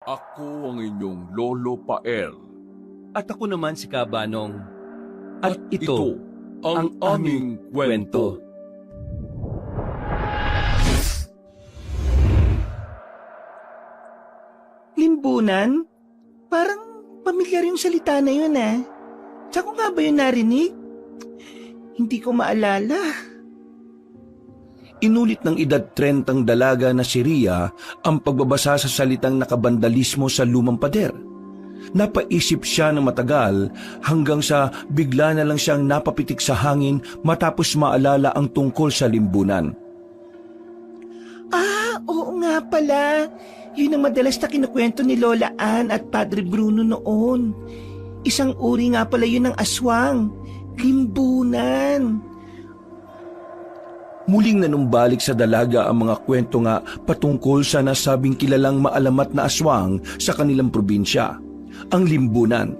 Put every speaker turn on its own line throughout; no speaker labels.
Ako ang inyong Lolo Pael.
At ako naman si Kabanong. At
ito ang aming kwento.
Limbunan? Parang pamilyar yung salita na yun Saan ko nga ba yun narinig? Hindi ko maalala.
Inulit ng edad 30 dalaga na si Ria ang pagbabasa sa salitang nakabandalismo sa lumang pader. Napaisip siya ng matagal hanggang sa bigla na lang siyang napapitik sa hangin matapos maalala ang tungkol sa limbunan.
Oo nga pala. Yun ang madalas na kinukwento ni Lola Ann at Padre Bruno noon. Isang uri nga pala yun ng aswang. Limbunan.
Muling nanumbalik sa dalaga ang mga kwento nga patungkol sa nasabing kilalang maalamat na aswang sa kanilang probinsya, ang limbunan.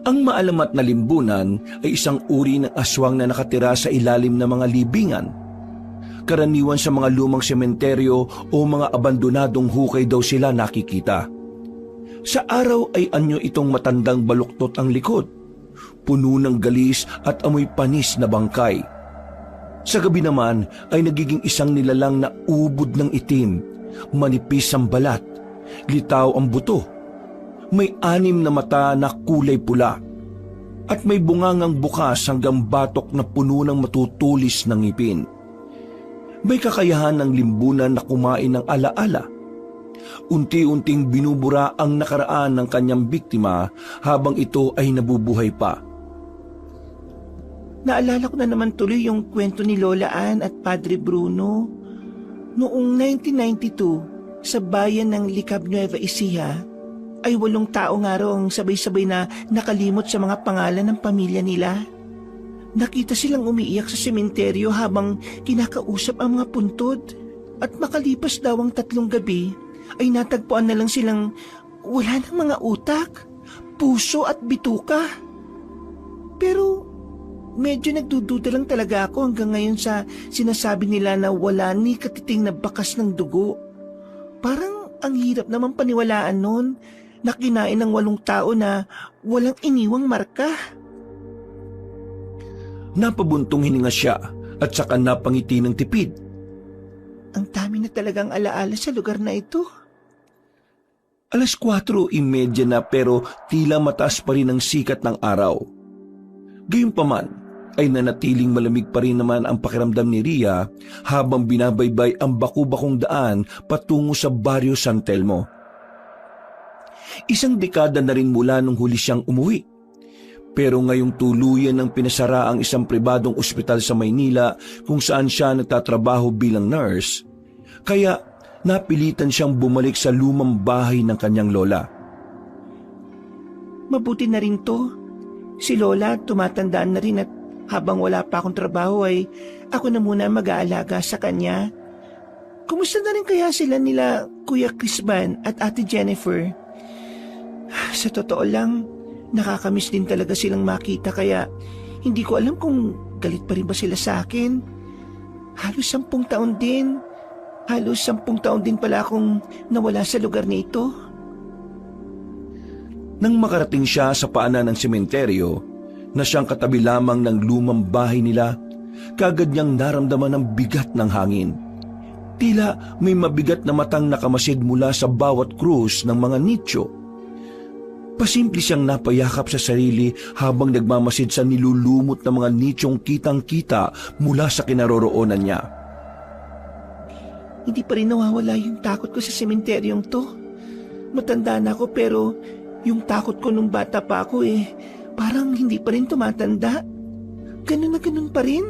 Ang maalamat na limbunan ay isang uri ng aswang na nakatira sa ilalim ng mga libingan. Karaniwan sa mga lumang sementeryo o mga abandonadong hukay daw sila nakikita. Sa araw ay anyo itong matandang baluktot ang likod, puno ng galis at amoy panis na bangkay. Sa gabi naman ay nagiging isang nilalang na ubod ng itim, manipis ang balat, litaw ang buto, may 6 na mata na kulay pula, at may bungangang bukas hanggang batok na puno ng matutulis ng ngipin. May kakayahan ng limbunan na kumain ng alaala. Unti-unting binubura ang nakaraan ng kanyang biktima habang ito ay nabubuhay pa.
Naalala ko na naman tuloy yung kwento ni Lola Ann at Padre Bruno. Noong 1992, sa bayan ng Licab, Nueva Ecija, ay 8 tao nga raw ang sabay-sabay na nakalimot sa mga pangalan ng pamilya nila. Nakita silang umiiyak sa sementeryo habang kinakausap ang mga puntod. At makalipas daw ang 3 gabi, ay natagpuan na lang silang wala ng mga utak, puso at bituka. Pero medyo nagdududa lang talaga ako hanggang ngayon sa sinasabi nila na wala ni katiting na bakas ng dugo. Parang ang hirap naman paniwalaan nun na kinain ng 8 tao na walang iniwang marka.
Napabuntong hininga siya at saka napangiti ng tipid.
Ang dami na talagang alaala sa lugar na ito.
4:30 na pero tila mataas pa rin ang sikat ng araw. Gayunpaman ay nanatiling malamig pa rin naman ang pakiramdam ni Ria habang binabaybay ang baku-bakong daan patungo sa Barrio San Telmo. 1 dekada na rin mula nung huli siyang umuwi. Pero ngayong tuluyan ng pinasara ang isang pribadong ospital sa Maynila kung saan siya nagtatrabaho bilang nurse, kaya napilitan siyang bumalik sa lumang bahay ng kanyang lola.
Mabuti na rin to. Si Lola tumatandaan na rin at habang wala pa akong trabaho ay ako na muna mag-aalaga sa kanya. Kumusta na rin kaya sila nila Kuya Crisban at Ate Jennifer? Sa totoo lang, nakakamiss din talaga silang makita kaya hindi ko alam kung galit pa rin ba sila sa akin. Halos 10 taon din. Halos 10 taon din pala akong nawala sa lugar na ito.
Nang makarating siya sa paanan ng sementeryo na siyang katabi lamang ng lumang bahay nila, kagad niyang naramdaman ang bigat ng hangin. Tila may mabigat na matang nakamasid mula sa bawat krus ng mga nicho. Pasimple siyang napayakap sa sarili habang nagmamasid sa nilulumot na mga nichong kitang-kita mula sa kinaroroonan niya.
Hindi pa rin nawawala yung takot ko sa sementeryong to. Matanda na ako pero yung takot ko nung bata pa ako parang hindi pa rin tumatanda. Ganun na ganun pa rin.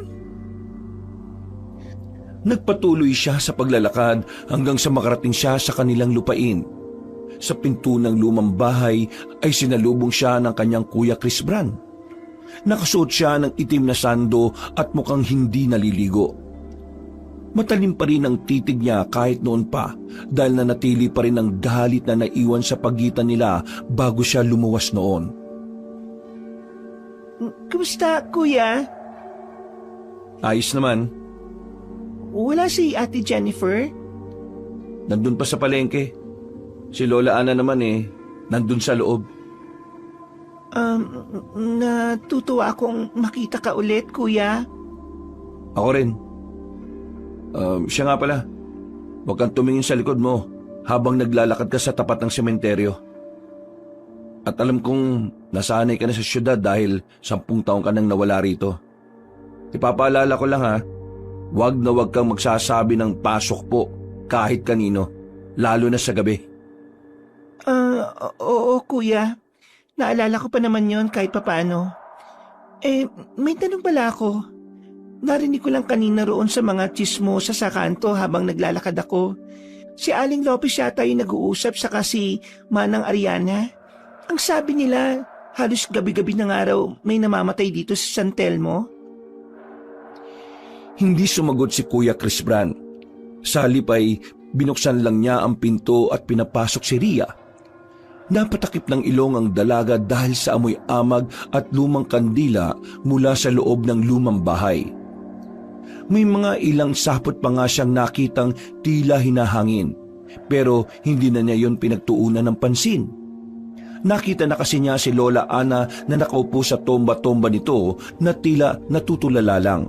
Nagpatuloy siya sa paglalakad hanggang sa makarating siya sa kanilang lupain. Sa pinto ng lumang bahay ay sinalubong siya ng kanyang Kuya Crisbran. Nakasuot siya ng itim na sando at mukhang hindi naliligo. Matalim pa rin ang titig niya kahit noon pa dahil nanatili pa rin ang galit na naiwan sa pagitan nila bago siya lumuwas noon.
Kumusta, Kuya?
Ayos naman.
Wala si Ate Jennifer?
Nandun pa sa palengke. Si Lola Ana naman nandun sa loob.
Natutuwa akong makita ka ulit, kuya.
Ako rin. Siya nga pala. Huwag kang tumingin sa likod mo habang naglalakad ka sa tapat ng sementeryo. At alam kong nasanay ka na sa syudad dahil 10 taon ka nang nawala rito. Ipapaalala ko lang huwag na huwag kang magsasabi ng pasok po kahit kanino, lalo na sa gabi.
Oo, kuya. Naalala ko pa naman yon kahit papano. May tanong pala ako. Narinig ko lang kanina roon sa mga chismosa sa kanto habang naglalakad ako. Si Aling Lopez yata yung nag-uusap saka si Manang Ariana. Ang sabi nila, halos gabi-gabi ng araw may namamatay dito sa San Telmo.
Hindi sumagot si Kuya Chris Bran. Sa halip ay binuksan lang niya ang pinto at pinapasok si Ria. Napatakip ng ilong ang dalaga dahil sa amoy amag at lumang kandila mula sa loob ng lumang bahay. May mga ilang sapot pa nga siyang nakitang tila hinahangin, pero hindi na niya yon pinagtuunan ng pansin. Nakita na kasi niya si Lola Ana na nakaupo sa tomba-tomba nito na tila natutulala lang.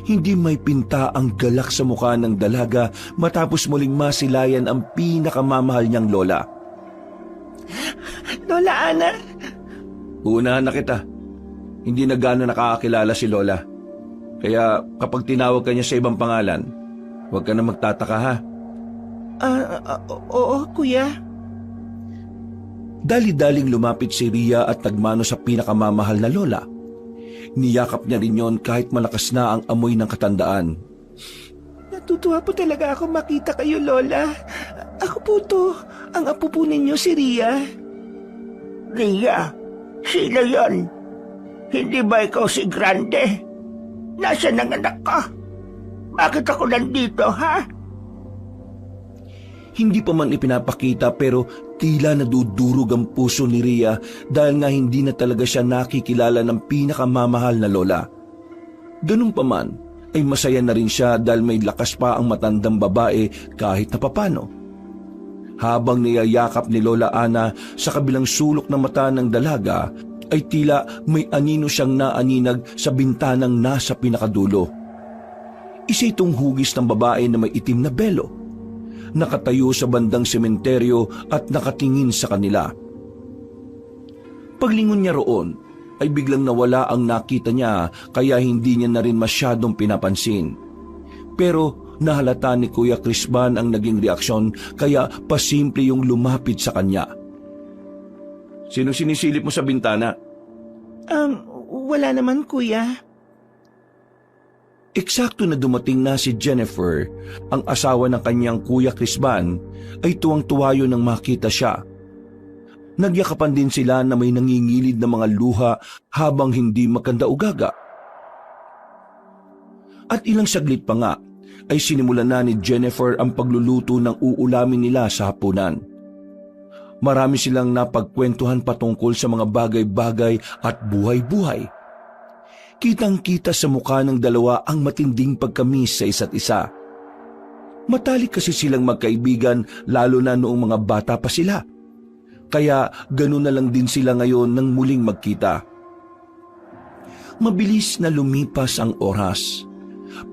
Hindi may pinta ang galak sa mukha ng dalaga matapos muling masilayan ang pinakamamahal niyang lola.
Lola Ana!
Uunahan na kita. Hindi na gano'n nakakakilala si Lola. Kaya kapag tinawag ka niya sa ibang pangalan, huwag ka na magtataka ha.
Oo, kuya.
Dali-daling lumapit si Ria at nagmano sa pinakamamahal na lola. Niyakap niya rin yon kahit malakas na ang amoy ng katandaan.
Natutuwa po talaga ako makita kayo, Lola. Ako po to, ang apo po ninyo si Ria.
Ria, sino yon? Hindi ba ikaw si Grande? Nasaan ang anak ka? Bakit ako nandito, ha?
Hindi pa man ipinapakita pero tila nadudurog ang puso ni Ria dahil nga hindi na talaga siya nakikilala ng pinakamamahal na lola. Ganun pa man ay masaya na rin siya dahil may lakas pa ang matandang babae kahit na papano. Habang niyayakap ni Lola Ana sa kabilang sulok ng mata ng dalaga ay tila may anino siyang naaninag sa bintanang nasa pinakadulo. Isa itong hugis ng babae na may itim na belo. Nakatayo sa bandang sementeryo at nakatingin sa kanila. Paglingon niya roon, ay biglang nawala ang nakita niya kaya hindi niya na rin masyadong pinapansin. Pero nahalata ni Kuya Crisban ang naging reaksyon kaya pasimple yung lumapit sa kanya. Sino sinisilip mo sa bintana?
Wala naman, kuya.
Eksakto na dumating na si Jennifer, ang asawa ng kanyang Kuya Crisban, ay tuwang-tuwa yun nang makita siya. Nagyakapan din sila na may nangingilid na mga luha habang hindi magkanda-ugaga. At ilang saglit pa nga ay sinimulan na ni Jennifer ang pagluluto ng uulamin nila sa hapunan. Marami silang napagkwentuhan patungkol sa mga bagay-bagay at buhay-buhay. Kitang-kita sa mukha ng dalawa ang matinding pagkamis sa isa't isa. Matalik kasi silang magkaibigan lalo na noong mga bata pa sila. Kaya ganun na lang din sila ngayon nang muling magkita. Mabilis na lumipas ang oras.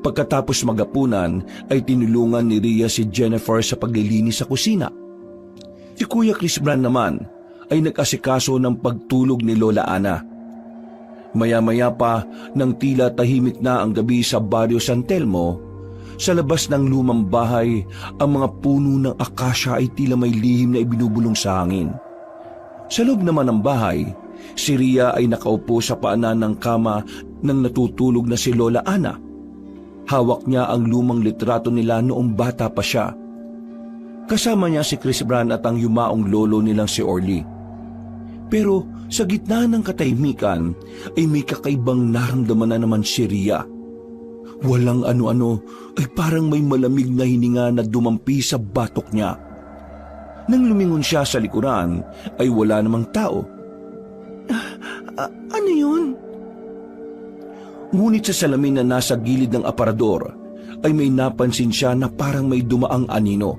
Pagkatapos magapunan ay tinulungan ni Ria si Jennifer sa paglilinis sa kusina. Si Kuya Crisban naman ay nag-asikaso ng pagtulog ni Lola Ana. Maya-maya pa nang tila tahimik na ang gabi sa Barrio San Telmo, sa labas ng lumang bahay, ang mga puno ng akasya ay tila may lihim na ibinubulong sa hangin. Sa loob naman ng bahay, si Ria ay nakaupo sa paanan ng kama nang natutulog na si Lola Ana. Hawak niya ang lumang litrato nila noong bata pa siya. Kasama niya si Crisban at ang yumaong lolo nilang si Orly. Pero sa gitna ng katahimikan ay may kakaibang naramdaman na naman si Ria. Walang ano-ano ay parang may malamig na hininga na dumampi sa batok niya. Nang lumingon siya sa likuran ay wala namang tao.
Ano yun?
Ngunit sa salamin na nasa gilid ng aparador ay may napansin siya na parang may dumaang anino.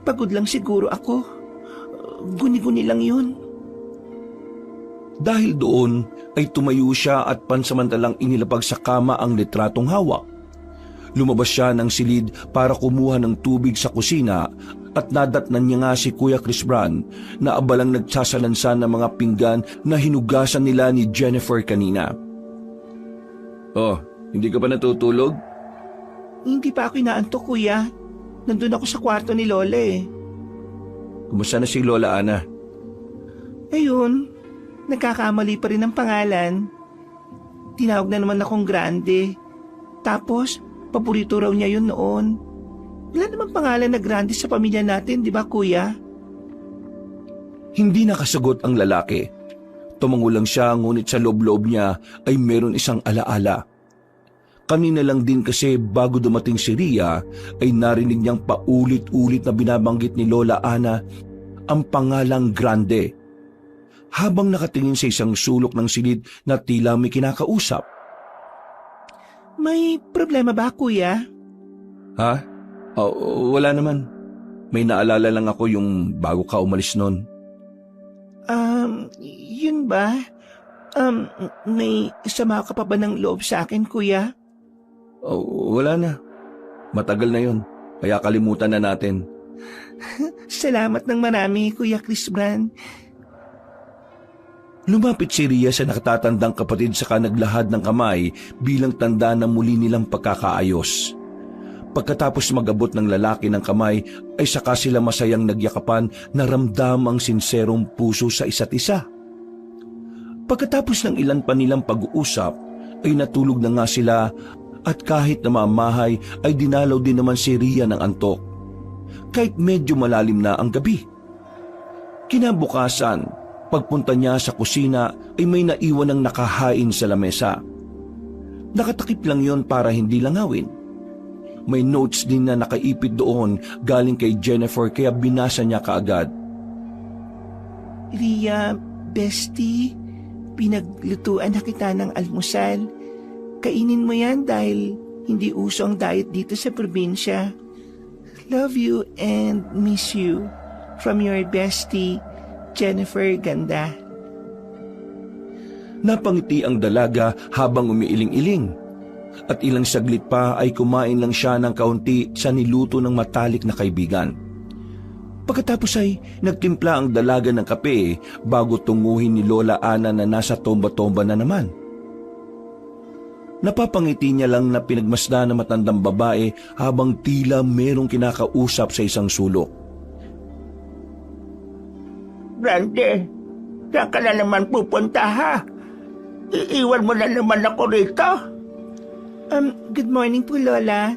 Pagod lang siguro ako. Guni-guni lang yun.
Dahil doon ay tumayo siya at pansamantalang inilapag sa kama ang litratong hawak. Lumabas siya ng silid para kumuha ng tubig sa kusina at nadatnan niya nga si Kuya Chris Bran na abalang nagsasalansan ng mga pinggan na hinugasan nila ni Jennifer kanina. Oh, hindi ka pa natutulog?
Hindi pa ako inaantok, kuya. Nandun ako sa kwarto ni Lola eh.
Kumusta na si Lola Ana?
Ayun, nagkakamali pa rin ang pangalan. Tinawag na naman akong Grande. Tapos, paborito raw niya yun noon. Wala namang pangalan na Grande sa pamilya natin, di ba kuya?
Hindi nakasagot ang lalaki. Tumango lang siya ngunit sa loob-loob niya ay meron isang alaala. Kanina lang din kasi bago dumating si Ria ay narinig niyang paulit-ulit na binabanggit ni Lola Ana ang pangalang Grande. Habang nakatingin sa isang sulok ng silid na tila may kinakausap.
May problema ba kuya?
Ha? Wala naman. May naalala lang ako yung bago ka umalis nun.
Yun ba? May sama ka pa ba ng loob sa akin, kuya?
Wala na. Matagal na yun. Kaya kalimutan na natin.
Salamat ng marami, Kuya Chris Bran.
Lumapit si Ria sa nakatatandang kapatid saka naglahad ng kamay bilang tanda na muli nilang pagkakaayos. Pagkatapos magabot ng lalaki ng kamay ay saka sila masayang nagyakapan na ramdam ang sinserong puso sa isa't isa. Pagkatapos ng ilan pa nilang pag-uusap ay natulog na nga sila at kahit namamahay ay dinalaw din naman si Ria ng antok. Kahit medyo malalim na ang gabi. Kinabukasan, pagpunta niya sa kusina ay may naiwan ng nakahain sa lamesa. Nakatakip lang yon para hindi langawin. May notes din na nakaipit doon galing kay Jennifer kaya binasa niya kaagad.
Ria, bestie, pinaglutuan na kita ng almusal. Kainin mo yan dahil hindi uso ang diet dito sa probinsya. Love you and miss you. From your bestie, Jennifer Ganda.
Napangiti ang dalaga habang umiiling-iling. At ilang saglit pa ay kumain lang siya ng kaunti sa niluto ng matalik na kaibigan. Pagkatapos ay nagtimpla ang dalaga ng kape bago tunguhin ni Lola Ana na nasa tomba-tomba na naman. Napapangiti niya lang na pinagmasdan na matandang babae habang tila merong kinakausap sa isang sulok.
Grande, saan ka na naman pupunta ha? Iiwan mo na naman ako rito?
Good morning po, Lola.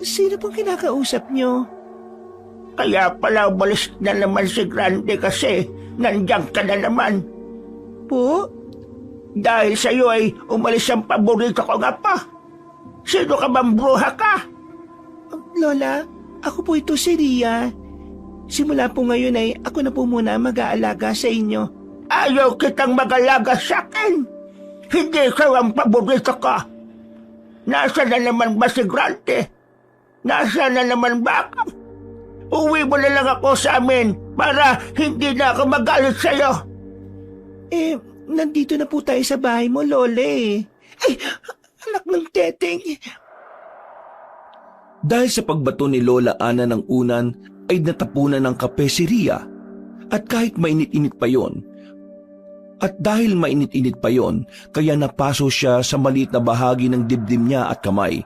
Sino pong kinakausap niyo?
Kaya pala umalis na naman si Grande kasi nandiyan ka na naman.
Po?
Dahil sa iyo ay umalis ang paborito ko nga pa. Sino ka bang bruha ka?
Lola, ako po ito si Ria. Simula po ngayon ay ako na po muna mag-aalaga sa inyo.
Ayaw kitang mag-alaga sa akin. Hindi ikaw ang paborito ko. Nasa na naman ba si Grande? Nasa na naman ba ako? Uwi mo na lang ako sa amin para hindi na ako magalit sa iyo.
Nandito na po tayo sa bahay mo, Lola eh. Ay, anak ng teteng.
Dahil sa pagbato ni Lola Ana ng unan ay natapunan ng kape si Ria. At kahit mainit-init pa yon, kaya napaso siya sa maliit na bahagi ng dibdib niya at kamay.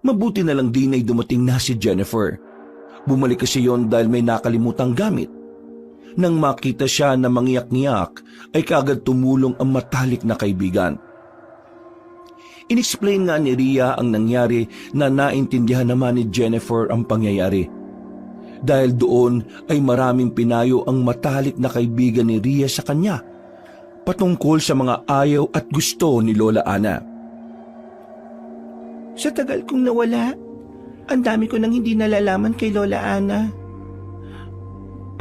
Mabuti na lang din ay dumating na si Jennifer. Bumalik kasi yon dahil may nakalimutang gamit. Nang makita siya na mangiyak-ngiyak, ay kaagad tumulong ang matalik na kaibigan. Inexplain nga ni Ria ang nangyari na naintindihan naman ni Jennifer ang pangyayari. Dahil doon ay maraming pinayo ang matalik na kaibigan ni Ria sa kanya, patungkol sa mga ayaw at gusto ni Lola Ana.
Sa tagal kong nawala, ang dami ko nang hindi nalalaman kay Lola Ana.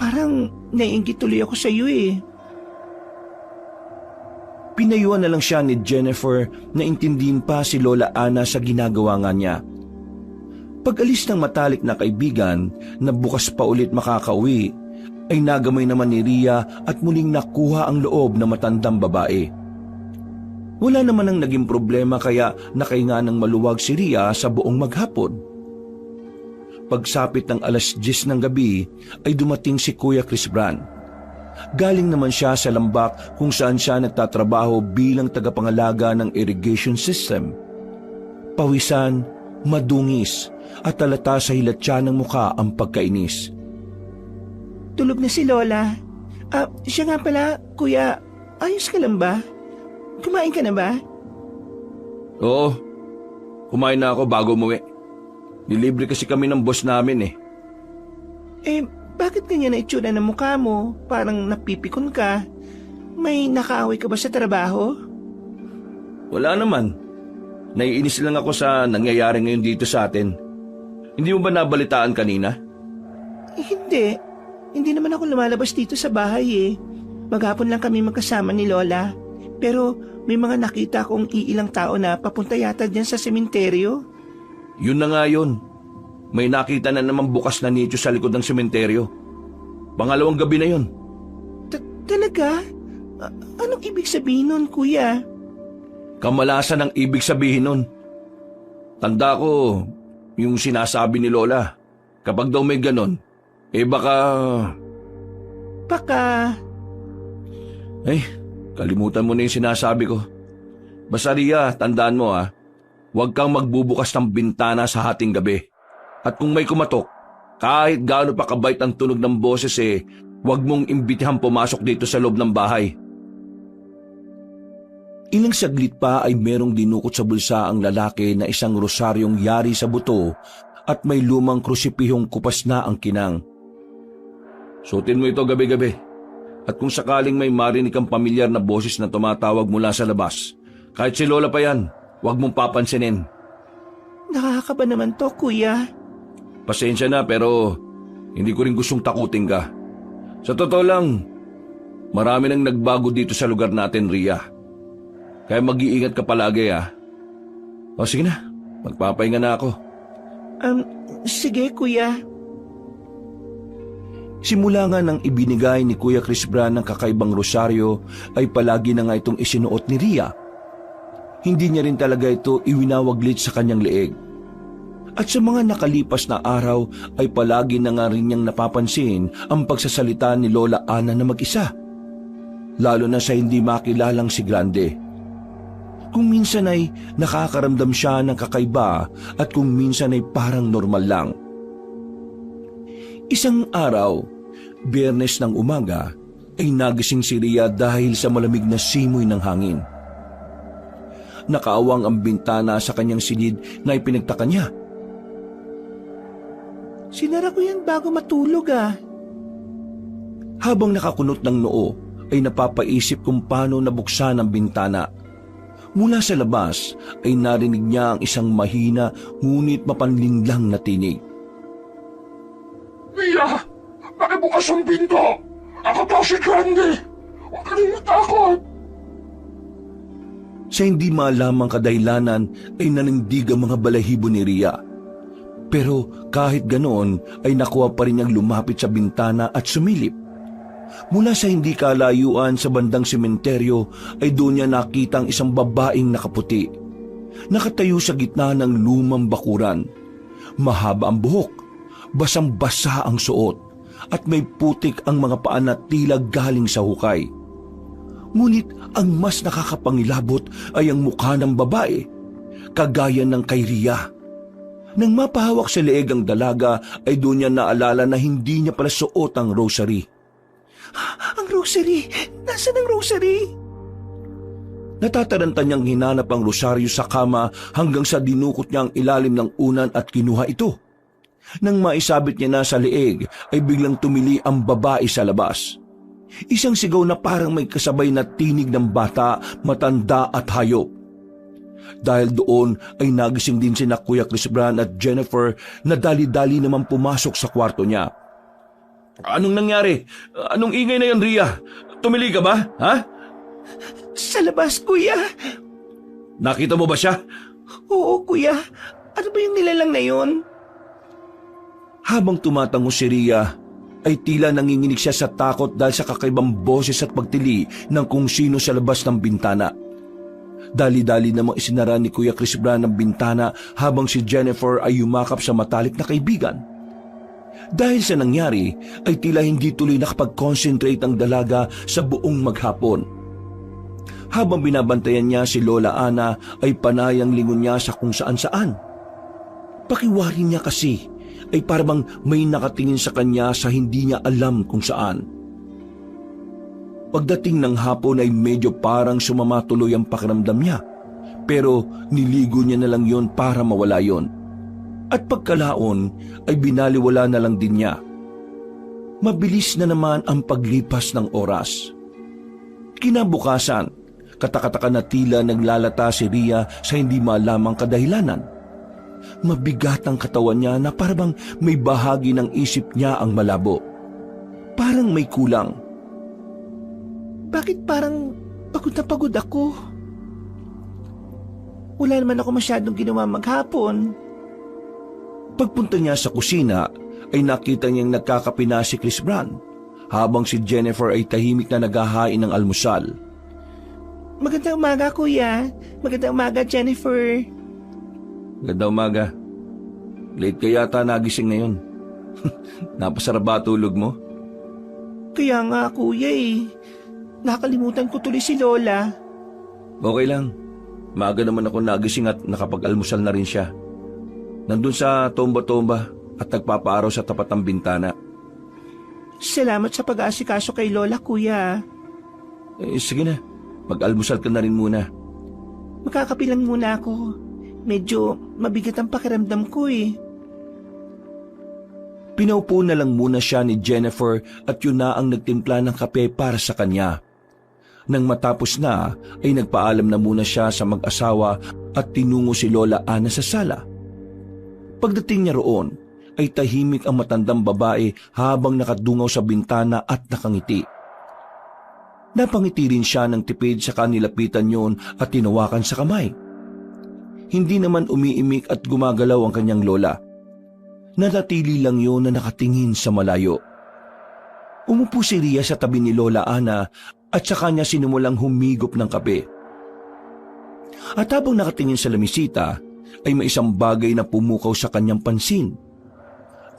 Parang naiinggit tuloy ako sa iyo eh.
Pinayuan na lang siya ni Jennifer na intindihin pa si Lola Ana sa ginagawa nga niya. Pag-alis ng matalik na kaibigan na bukas pa ulit makakauwi, ay nagamay naman ni Ria at muling nakuha ang loob na matandang babae. Wala naman ang naging problema kaya nakahinga ng maluwag si Ria sa buong maghapon. Pagsapit ng alas 10 ng gabi ay dumating si Kuya Chris Bran. Galing naman siya sa Lambak kung saan siya nagtatrabaho bilang tagapangalaga ng irrigation system. Pawisan, madungis at talata sa hilatya ng muka ang pagkainis.
Tulog na si Lola. Siya nga pala, Kuya, ayos ka lang ba? Kumain ka na ba?
Oo, kumain na ako bago umuwi. Nilibre kasi kami ng boss namin
Bakit ganyan na itsura ng mukha mo? Parang napipikon ka. May nakaaway ka ba sa trabaho?
Wala naman. Naiinis lang ako sa nangyayari ngayon dito sa atin. Hindi mo ba nabalitaan kanina?
Hindi. Hindi naman ako lumalabas dito sa bahay Maghapon lang kami magkasama ni Lola. Pero may mga nakita kong iilang tao na papunta yata dyan sa sementeryo.
Yun na nga yun. May nakita na naman bukas na nicho sa likod ng sementeryo. Pangalawang gabi na yun.
Talaga? Anong ibig sabihin nun, Kuya?
Kamalasan ang ibig sabihin nun. Tanda ko yung sinasabi ni Lola. Kapag daw may ganon, baka... Kalimutan mo na yung sinasabi ko. Basta Ria, tandaan mo huwag kang magbubukas ng bintana sa hating gabi. At kung may kumatok, kahit gaano pa kabait ang tunog ng boses huwag mong imbitihang pumasok dito sa loob ng bahay. Ilang saglit pa ay merong dinukot sa bulsa ang lalaki na isang rosaryong yari sa buto at may lumang krusipihong kupas na ang kinang. Suotin mo ito gabi-gabi. At kung sakaling may marinig kang pamilyar na boses na tumatawag mula sa labas, kahit si Lola pa yan, huwag mong papansinin.
Nakakaba naman to, Kuya.
Pasensya na pero hindi ko rin gustong takutin ka. Sa totoo lang, marami nang nagbago dito sa lugar natin, Ria. Kaya mag-iingat ka palagi O sige na, magpapahinga na ako.
Sige, Kuya.
Simula nga nang ibinigay ni Kuya Chris Bran ng kakaibang rosaryo ay palagi na nga itong isinuot ni Ria. Hindi niya rin talaga ito iwinawaglit sa kanyang leeg. At sa mga nakalipas na araw ay palagi na nga rin niyang napapansin ang pagsasalita ni Lola Ana na mag-isa. Lalo na sa hindi makilalang si Grande. Kung minsan ay nakakaramdam siya ng kakaiba at kung minsan ay parang normal lang. Isang araw, Biyernes ng umaga, ay nagising si Ria dahil sa malamig na simoy ng hangin. Nakaawang ang bintana sa kanyang silid na ipinagtaka niya.
Sinara ko yan bago matulog
Habang nakakunot ng noo, ay napapaisip kung paano nabuksan ang bintana. Mula sa labas ay narinig niya ang isang mahina ngunit mapanlinlang na tinig.
Ria, pakibukas ang pinto. Ako to si Grande. Huwag ka rin matakot.
Sa hindi malamang kadahilanan ay nanindig ang mga balahibo ni Ria. Pero kahit ganoon ay nakuha pa rin niyang lumapit sa bintana at sumilip. Mula sa hindi kalayuan sa bandang sementeryo ay doon niya nakita ang isang babaeng nakaputi. Nakatayo sa gitna ng lumang bakuran. Mahaba ang buhok, basang-basa ang suot, at may putik ang mga paa na tila galing sa hukay. Ngunit ang mas nakakapangilabot ay ang mukha ng babae, kagaya ng kay Ria. Nang mapahawak sa leeg ang dalaga ay doon niya naalala na hindi niya pala suot ang rosary.
Ang rosary! Nasaan ang rosary?
Natataranta niyang hinanap ang rosaryo sa kama hanggang sa dinukot niya ang ilalim ng unan at kinuha ito. Nang maisabit niya na sa leeg ay biglang tumili ang babae sa labas. Isang sigaw na parang may kasabay na tinig ng bata, matanda at hayop. Dahil doon ay nagising din sina Kuya Chris Bran at Jennifer na dali-dali naman pumasok sa kwarto niya. Anong nangyari? Anong ingay na yan, Ria? Tumili ka ba? Ha?
Sa labas, Kuya.
Nakita mo ba siya?
Oo, Kuya. Ano ba yung nilalang na yun?
Habang tumatango si Ria, ay tila nanginginig siya sa takot dahil sa kakaibang boses at pagtili ng kung sino sa labas ng bintana. Dali-dali namang isinara ni Kuya Chris Brown ang bintana habang si Jennifer ay yumakap sa matalik na kaibigan. Dahil sa nangyari, ay tila hindi tuloy nakapag-concentrate ang dalaga sa buong maghapon. Habang binabantayan niya si Lola Ana, ay panayang lingon niya sa kung saan-saan. Pakiwari niya kasi ay parang may nakatingin sa kanya sa hindi niya alam kung saan. Pagdating ng hapon ay medyo parang sumama tuloy ang pakiramdam niya, pero niligo niya na lang yon para mawala yon. At pagkalaon ay binaliwala na lang din niya. Mabilis na naman ang paglipas ng oras. Kinabukasan, katakataka na tila naglalata si Ria sa hindi malamang kadahilanan. Mabigat ang katawan niya na parang may bahagi ng isip niya ang malabo. Parang may kulang.
Bakit parang pagod na pagod ako? Wala naman ako masyadong ginawa maghapon.
Pagpunta niya sa kusina ay nakita niyang nagkakape na si Chris Brown habang si Jennifer ay tahimik na naghahain ng almusal.
Magandang umaga, Kuya. Magandang umaga, Jennifer.
Ganda umaga. Late ka yata nagising ngayon. Napasarap ba tulog mo?
Kaya nga, Kuya Nakalimutan ko tuloy si Lola.
Okay lang. Maaga naman ako nagising at nakapag-almusal na rin siya. Nandun sa tomba-tomba at nagpapaaraw sa tapat ng bintana.
Salamat sa pag-aasikaso kay Lola, Kuya.
Sige na. Mag-almusal ka na rin muna.
Makakapi lang muna ako. Medyo mabigat ang pakiramdam ko
Pinaupo na lang muna siya ni Jennifer at yun na ang nagtimpla ng kape para sa kanya. Nang matapos na, ay nagpaalam na muna siya sa mag-asawa at tinungo si Lola Ana sa sala. Pagdating niya roon, ay tahimik ang matandang babae habang nakadungaw sa bintana at nakangiti. Napangiti rin siya ng tipid sa kanilapitan yon at tinawakan sa kamay. Hindi naman umiimik at gumagalaw ang kanyang lola. Nanatili lang yon na nakatingin sa malayo. Umupo si Ria sa tabi ni Lola Ana at sa kanya sinimulang humigop ng kape. At habang nakatingin sa lamisita, ay may isang bagay na pumukaw sa kanyang pansin.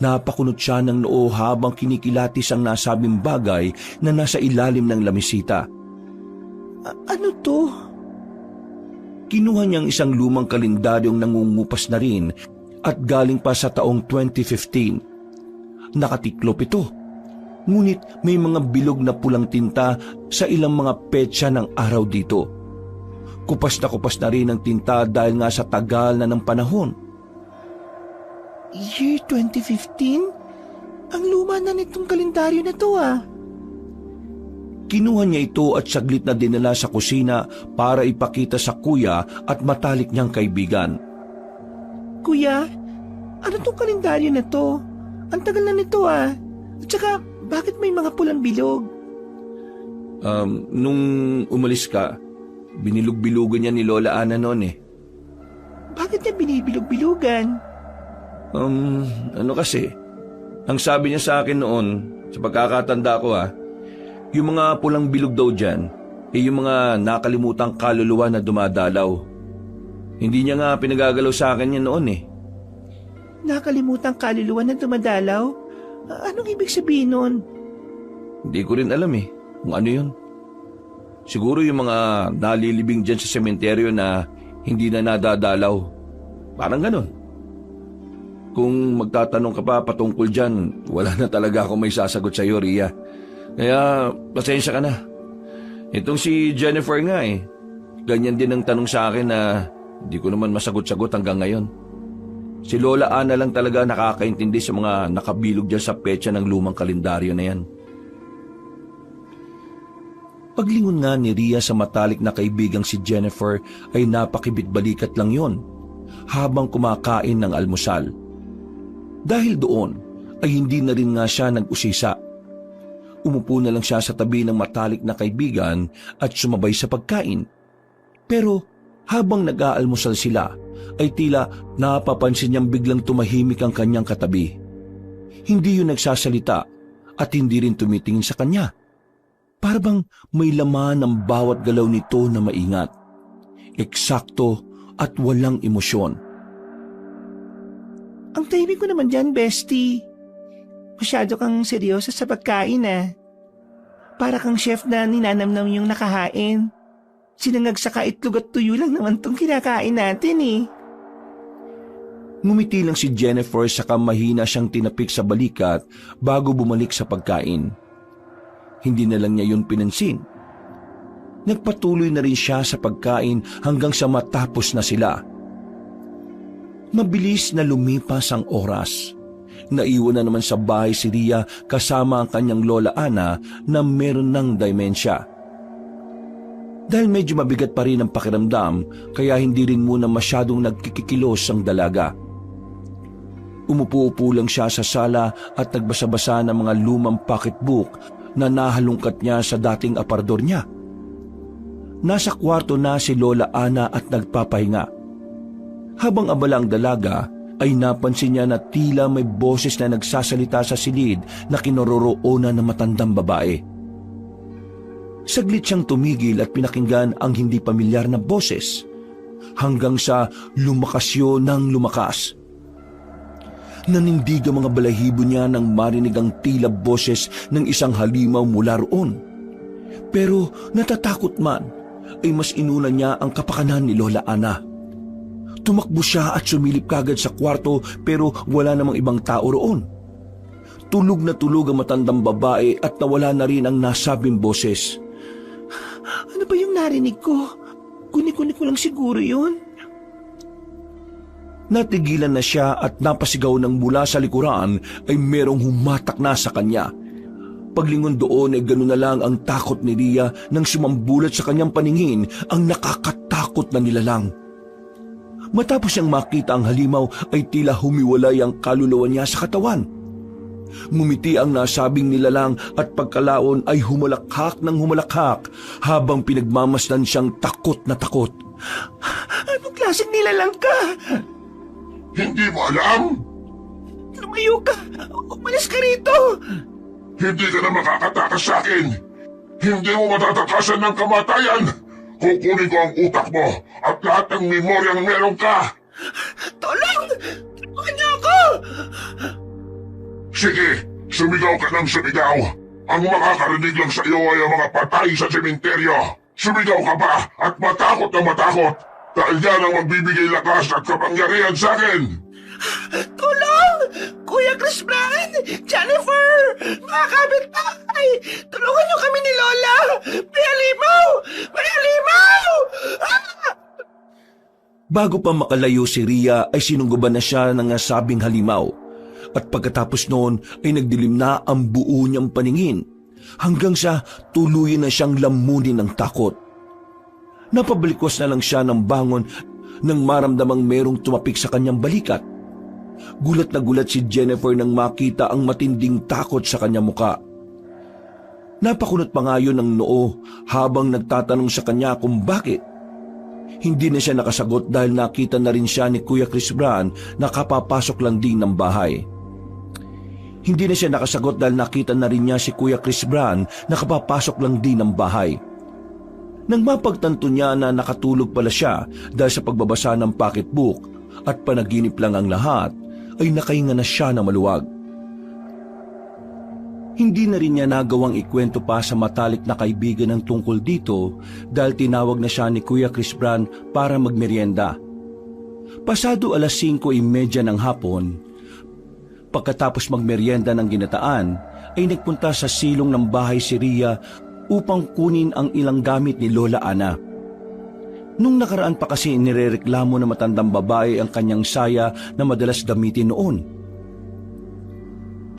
Napakunot siya ng noo habang kinikilatis ang nasabing bagay na nasa ilalim ng lamisita.
Ano to?
Kinuha niyang isang lumang kalendaryong nangungupas na rin at galing pa sa taong 2015. Nakatiklop ito, ngunit may mga bilog na pulang tinta sa ilang mga petsa ng araw dito. Kupas na rin ang tinta dahil nga sa tagal na ng panahon.
Year 2015? Ang luma na nitong kalendaryo na to
Kinuha niya ito at saglit na dinala sa kusina para ipakita sa kuya at matalik niyang kaibigan.
Kuya, ano tong kalendaryo na to? Ang tagal na nito At saka, bakit may mga pulang bilog?
Nung umalis ka, binilog-bilugan niya ni Lola Ana noon
Bakit niya binibilog-bilugan?
Ano kasi, ang sabi niya sa akin noon, sa pagkakatanda ko yung mga pulang bilog daw dyan, yung mga nakalimutang kaluluwa na dumadalaw. Hindi niya nga pinagagalaw sa akin yan noon
Nakalimutang kaluluwa na dumadalaw? Anong ibig sabihin nun?
Hindi ko rin alam kung ano yun. Siguro yung mga nalilibing dyan sa sementeryo na hindi na nadadalaw. Parang ganun. Kung magtatanong ka pa patungkol dyan, wala na talaga ako may sasagot sa iyo, Ria. Kaya pasensya ka na. Itong si Jennifer nga ganyan din ang tanong sa akin na hindi ko naman masagot-sagot hanggang ngayon. Si Lola Ana lang talaga nakakaintindi sa mga nakabilog dyan sa petsa ng lumang kalendaryo na yan. Paglingon nga ni Ria sa matalik na kaibigang si Jennifer ay napakibit-balikat lang yon habang kumakain ng almusal. Dahil doon ay hindi na rin nga siya nag-usisa. Umupo na lang siya sa tabi ng matalik na kaibigan at sumabay sa pagkain. Pero habang nag-aalmusal sila, ay tila napapansin niyang biglang tumahimik ang kanyang katabi. Hindi yun nagsasalita at hindi rin tumitingin sa kanya. Para bang may laman ng bawat galaw nito na maingat, eksakto at walang emosyon.
Ang tahimik ko naman dyan, bestie. Masyado kang seryoso sa pagkain Para kang chef na ninanamnam yung nakahain. Sinangag sa itlog at tuyo lang naman tong kinakain natin
Ngumiti lang si Jennifer saka mahina siyang tinapik sa balikat bago bumalik sa pagkain. Hindi na lang niya yun pinansin. Nagpatuloy na rin siya sa pagkain hanggang sa matapos na sila. Mabilis na lumipas ang oras. Naiwan na naman sa bahay si Ria kasama ang kanyang lola Ana na meron ng demensya. Dahil medyo mabigat pa rin ang pakiramdam, kaya hindi rin muna masyadong nagkikikilos ang dalaga. Umupo-upo lang siya sa sala at nagbasa-basa ng mga lumang pocketbook na nahalungkat niya sa dating aparador niya. Nasa kwarto na si Lola Ana at nagpapahinga. Habang abala ang dalaga, ay napansin niya na tila may boses na nagsasalita sa silid na kinaroroonan ng matandang babae. Saglit siyang tumigil at pinakinggan ang hindi pamilyar na boses, hanggang sa lumakas yun ng lumakas. Nanindig ang mga balahibo niya nang marinig ang tila boses ng isang halimaw mula roon. Pero natatakot man, ay mas inuna niya ang kapakanan ni Lola Ana. Tumakbo siya at sumilip kagad sa kwarto pero wala namang ibang tao roon. Tulog na tulog ang matandang babae at nawala na rin ang nasabing boses.
Ano ba yung narinig ko? Kunik-kunik ko lang siguro yun.
Natigilan na siya at napasigaw ng mula sa likuran ay merong humatak na sa kanya. Paglingon doon ay gano'n na lang ang takot ni Ria nang sumambulat sa kanyang paningin ang nakakatakot na nilalang. Matapos niyang makita ang halimaw ay tila humiwalay ang kaluluwa niya sa katawan. Ngumiti ang nasabing nilalang at pagkalaon ay humalakhak ng humalakhak habang pinagmamasdan siyang takot na takot.
Anong klaseng nilalang ka?
Hindi mo alam?
Lumayo ka! Umalis ka rito!
Hindi ka na makakatakas sa akin. Hindi mo matatakasan ng kamatayan. Kukunin ko ang utak mo at lahat ng memoryang meron ka.
Tulong! Tulungan niyo ako!
Sige, sumigaw ka ng sumigaw. Ang makakarinig lang sa iyo ay ang mga patay sa sementeryo. Sumigaw ka ba at matakot na matakot? Dahil yan ang magbibigay lakas at kapangyarihan sa akin.
Tulong! Kuya Chris Brian! Jennifer! Mga kapitbahay! Tulungan niyo kami ni Lola! May halimaw! May halimaw! Ah!
Bago pa makalayo si Ria ay sinungguban na siya ng nasabing halimaw. At pagkatapos noon ay nagdilim na ang buo niyang paningin hanggang sa tuluyan na siyang lamunin ng takot. Napabalikwas na lang siya ng bangon nang maramdamang merong tumapik sa kanyang balikat. Gulat na gulat si Jennifer nang makita ang matinding takot sa kanyang muka. Napakunot pa nga yun ng noo habang nagtatanong sa kanya kung bakit. Hindi na siya nakasagot dahil nakita na rin siya ni Kuya Chris Bran na kapapasok lang din ng bahay. Hindi na siya nakasagot dahil nakita na rin niya si Kuya Chris Bran na kapapasok lang din ng bahay. Nang mapagtanto niya na nakatulog pala siya dahil sa pagbabasa ng pocketbook at panaginip lang ang lahat, ay nakahinga na siya na maluwag. Hindi na rin niya nagawang ikwento pa sa matalik na kaibigan ng tungkol dito dahil tinawag na siya ni Kuya Chris Bran para magmeryenda. Pasado 5:30 ng hapon, pagkatapos magmeryenda ng ginataan, ay nagpunta sa silong ng bahay si Ria upang kunin ang ilang gamit ni Lola Ana. Nung nakaraan pa kasi nirereklamo na matandang babae ang kanyang saya na madalas gamitin noon.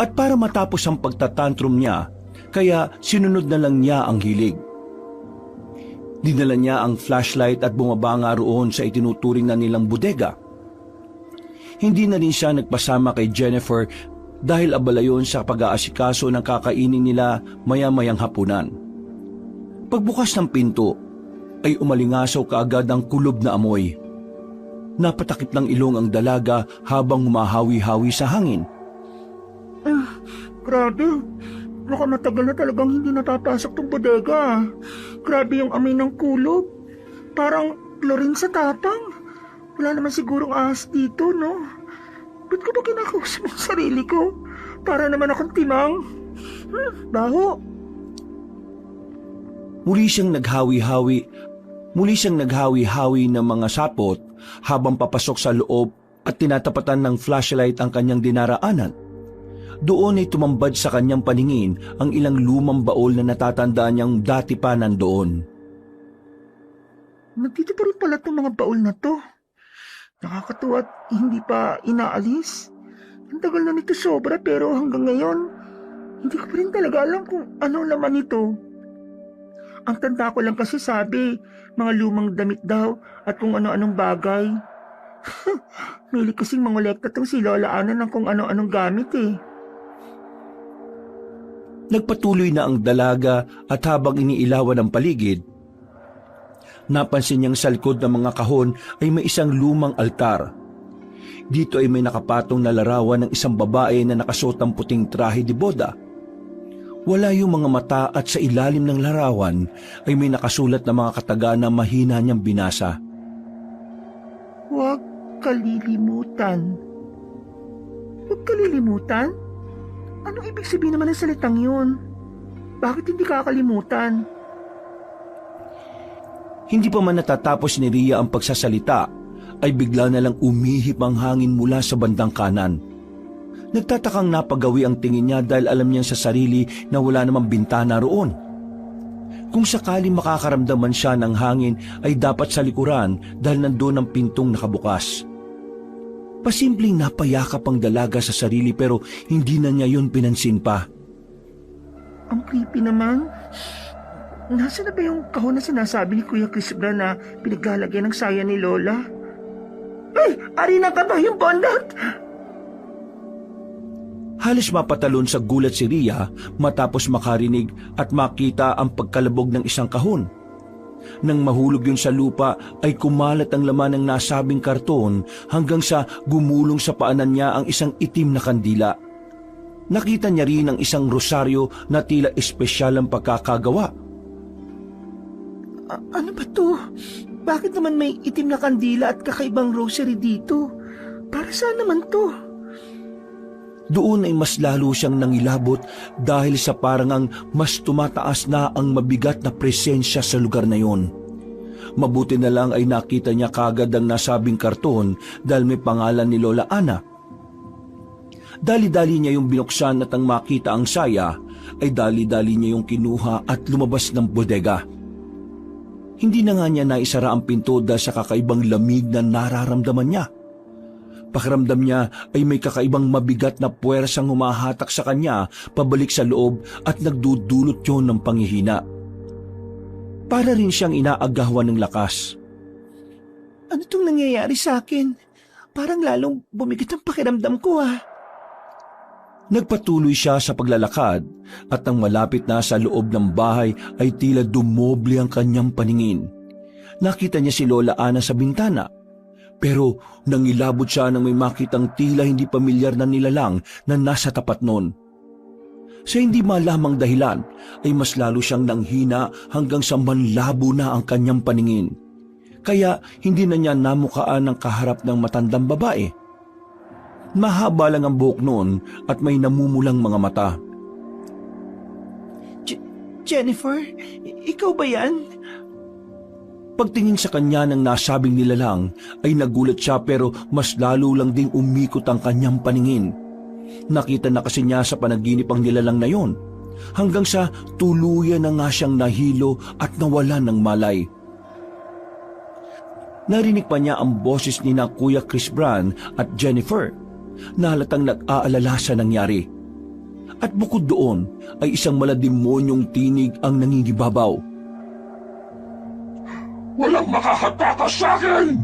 At para matapos ang pagtatantrum niya, kaya sinunod na lang niya ang hilig. Dinala niya ang flashlight at bumaba nga roon sa itinuturing na nilang bodega. Hindi na rin siya nagpasama kay Jennifer dahil abala yon sa pag-aasikaso ng kakainin nila maya-mayang hapunan. Pagbukas ng pinto, ay umalingasaw kaagad ang kulob na amoy. Napatakip ng ilong ang dalaga habang humahawi-hawi sa hangin.
Grabe. Baka matagal na talagang hindi natatasok tong bodega. Grabe yung amoy ng kulob. Parang chlorine sa tapang. Wala naman sigurong ahas dito, no? Ba't ko ba kinakausap ang sarili ko? Para naman akong timang. Baho.
Muli siyang naghawi-hawi ng mga sapot habang papasok sa loob at tinatapatan ng flashlight ang kanyang dinaraanan. Doon ay tumambad sa kanyang paningin ang ilang lumang baol na natatandaan niyang dati pa nandoon.
Nandito pa rin pala itong mga baul na to. Nakakatuwa at hindi pa inaalis. Ang tagal na nito sobra pero hanggang ngayon, hindi ko pa rin talaga alam kung ano laman nito. Ang tanda ko lang kasi sabi, mga lumang damit daw at kung ano-anong bagay. Milik kasing mangolekta tong si Lola Ana ng kung ano-anong gamit eh.
Nagpatuloy na ang dalaga at habang iniilawan ang paligid, napansin niyang sa likod ng mga kahon ay may isang lumang altar. Dito ay may nakapatong na larawan ng isang babae na nakasuot ng puting trahe de boda. Wala yung mga mata at sa ilalim ng larawan ay may nakasulat na mga kataga na mahina niyang binasa.
Huwag kalilimutan. Huwag kalilimutan? Anong ibig sabihin naman ng salitang yun? Bakit hindi kakalimutan?
Hindi pa man natatapos ni Ria ang pagsasalita, ay bigla na lang umihip ang hangin mula sa bandang kanan. Nagtatakang napagawi ang tingin niya dahil alam niyang sa sarili na wala namang bintana roon. Kung sakali makakaramdam man siya ng hangin ay dapat sa likuran dahil nandoon ang pintong nakabukas. Pasimpleng napayakap ang dalaga sa sarili pero hindi na niya yun pinansin pa.
Ang creepy naman. Nasaan na ba yung kahon na sinasabi ni Kuya Chris Bra na pinaglalagyan ng saya ni Lola? Ay! Ari na ka ba yung bondat?
Halos mapatalon sa gulat si Ria matapos makarinig at makita ang pagkalabog ng isang kahon. Nang mahulog yun sa lupa ay kumalat ang laman ng nasabing karton hanggang sa gumulong sa paanan niya ang isang itim na kandila. Nakita niya rin ang isang rosaryo na tila espesyal ang pagkakagawa.
Ano ba to? Bakit naman may itim na kandila at kakaibang rosary dito? Para saan naman to?
Doon ay mas lalo siyang nangilabot dahil sa parangang mas tumataas na ang mabigat na presensya sa lugar na yon. Mabuti na lang ay nakita niya kagad ang nasabing karton dahil may pangalan ni Lola Ana. Dali-dali niya yung binuksan at ang makita ang saya ay dali-dali niya yung kinuha at lumabas ng bodega. Hindi na nga niya naisara ang pinto dahil sa kakaibang lamig na nararamdaman niya. Pakiramdam niya ay may kakaibang mabigat na puwersang humahatak sa kanya pabalik sa loob at nagdudulot yon ng panghihina. Para rin siyang inaagawan ng lakas.
Ano itong nangyayari sa akin? Parang lalong bumigat ang pakiramdam ko
Nagpatuloy siya sa paglalakad at nang malapit na sa loob ng bahay ay tila dumoble ang kanyang paningin. Nakita niya si Lola Ana sa bintana. Pero nangilabot siya nang may makitang tila hindi pamilyar na nilalang na nasa tapat nun. Sa hindi malamang dahilan ay mas lalo siyang nanghina hanggang sa manlabo na ang kanyang paningin. Kaya hindi na niya namukaan ang kaharap ng matandang babae. Mahaba lang ang buhok noon at may namumulang mga mata.
Jennifer, ikaw ba yan?
Pagtingin sa kanya ng nasabing nilalang ay nagulat siya pero mas lalo lang ding umikot ang kanyang paningin. Nakita na kasi niya sa panaginip ang nilalang na yon hanggang sa tuluyan na nga siyang nahilo at nawalan ng malay. Narinig pa niya ang boses ni na Kuya Chris Bran at Jennifer na halatang nag-aalala sa nangyari. At bukod doon ay isang malademonyong tinig ang nangingibabaw.
Walang makakatakas sa akin!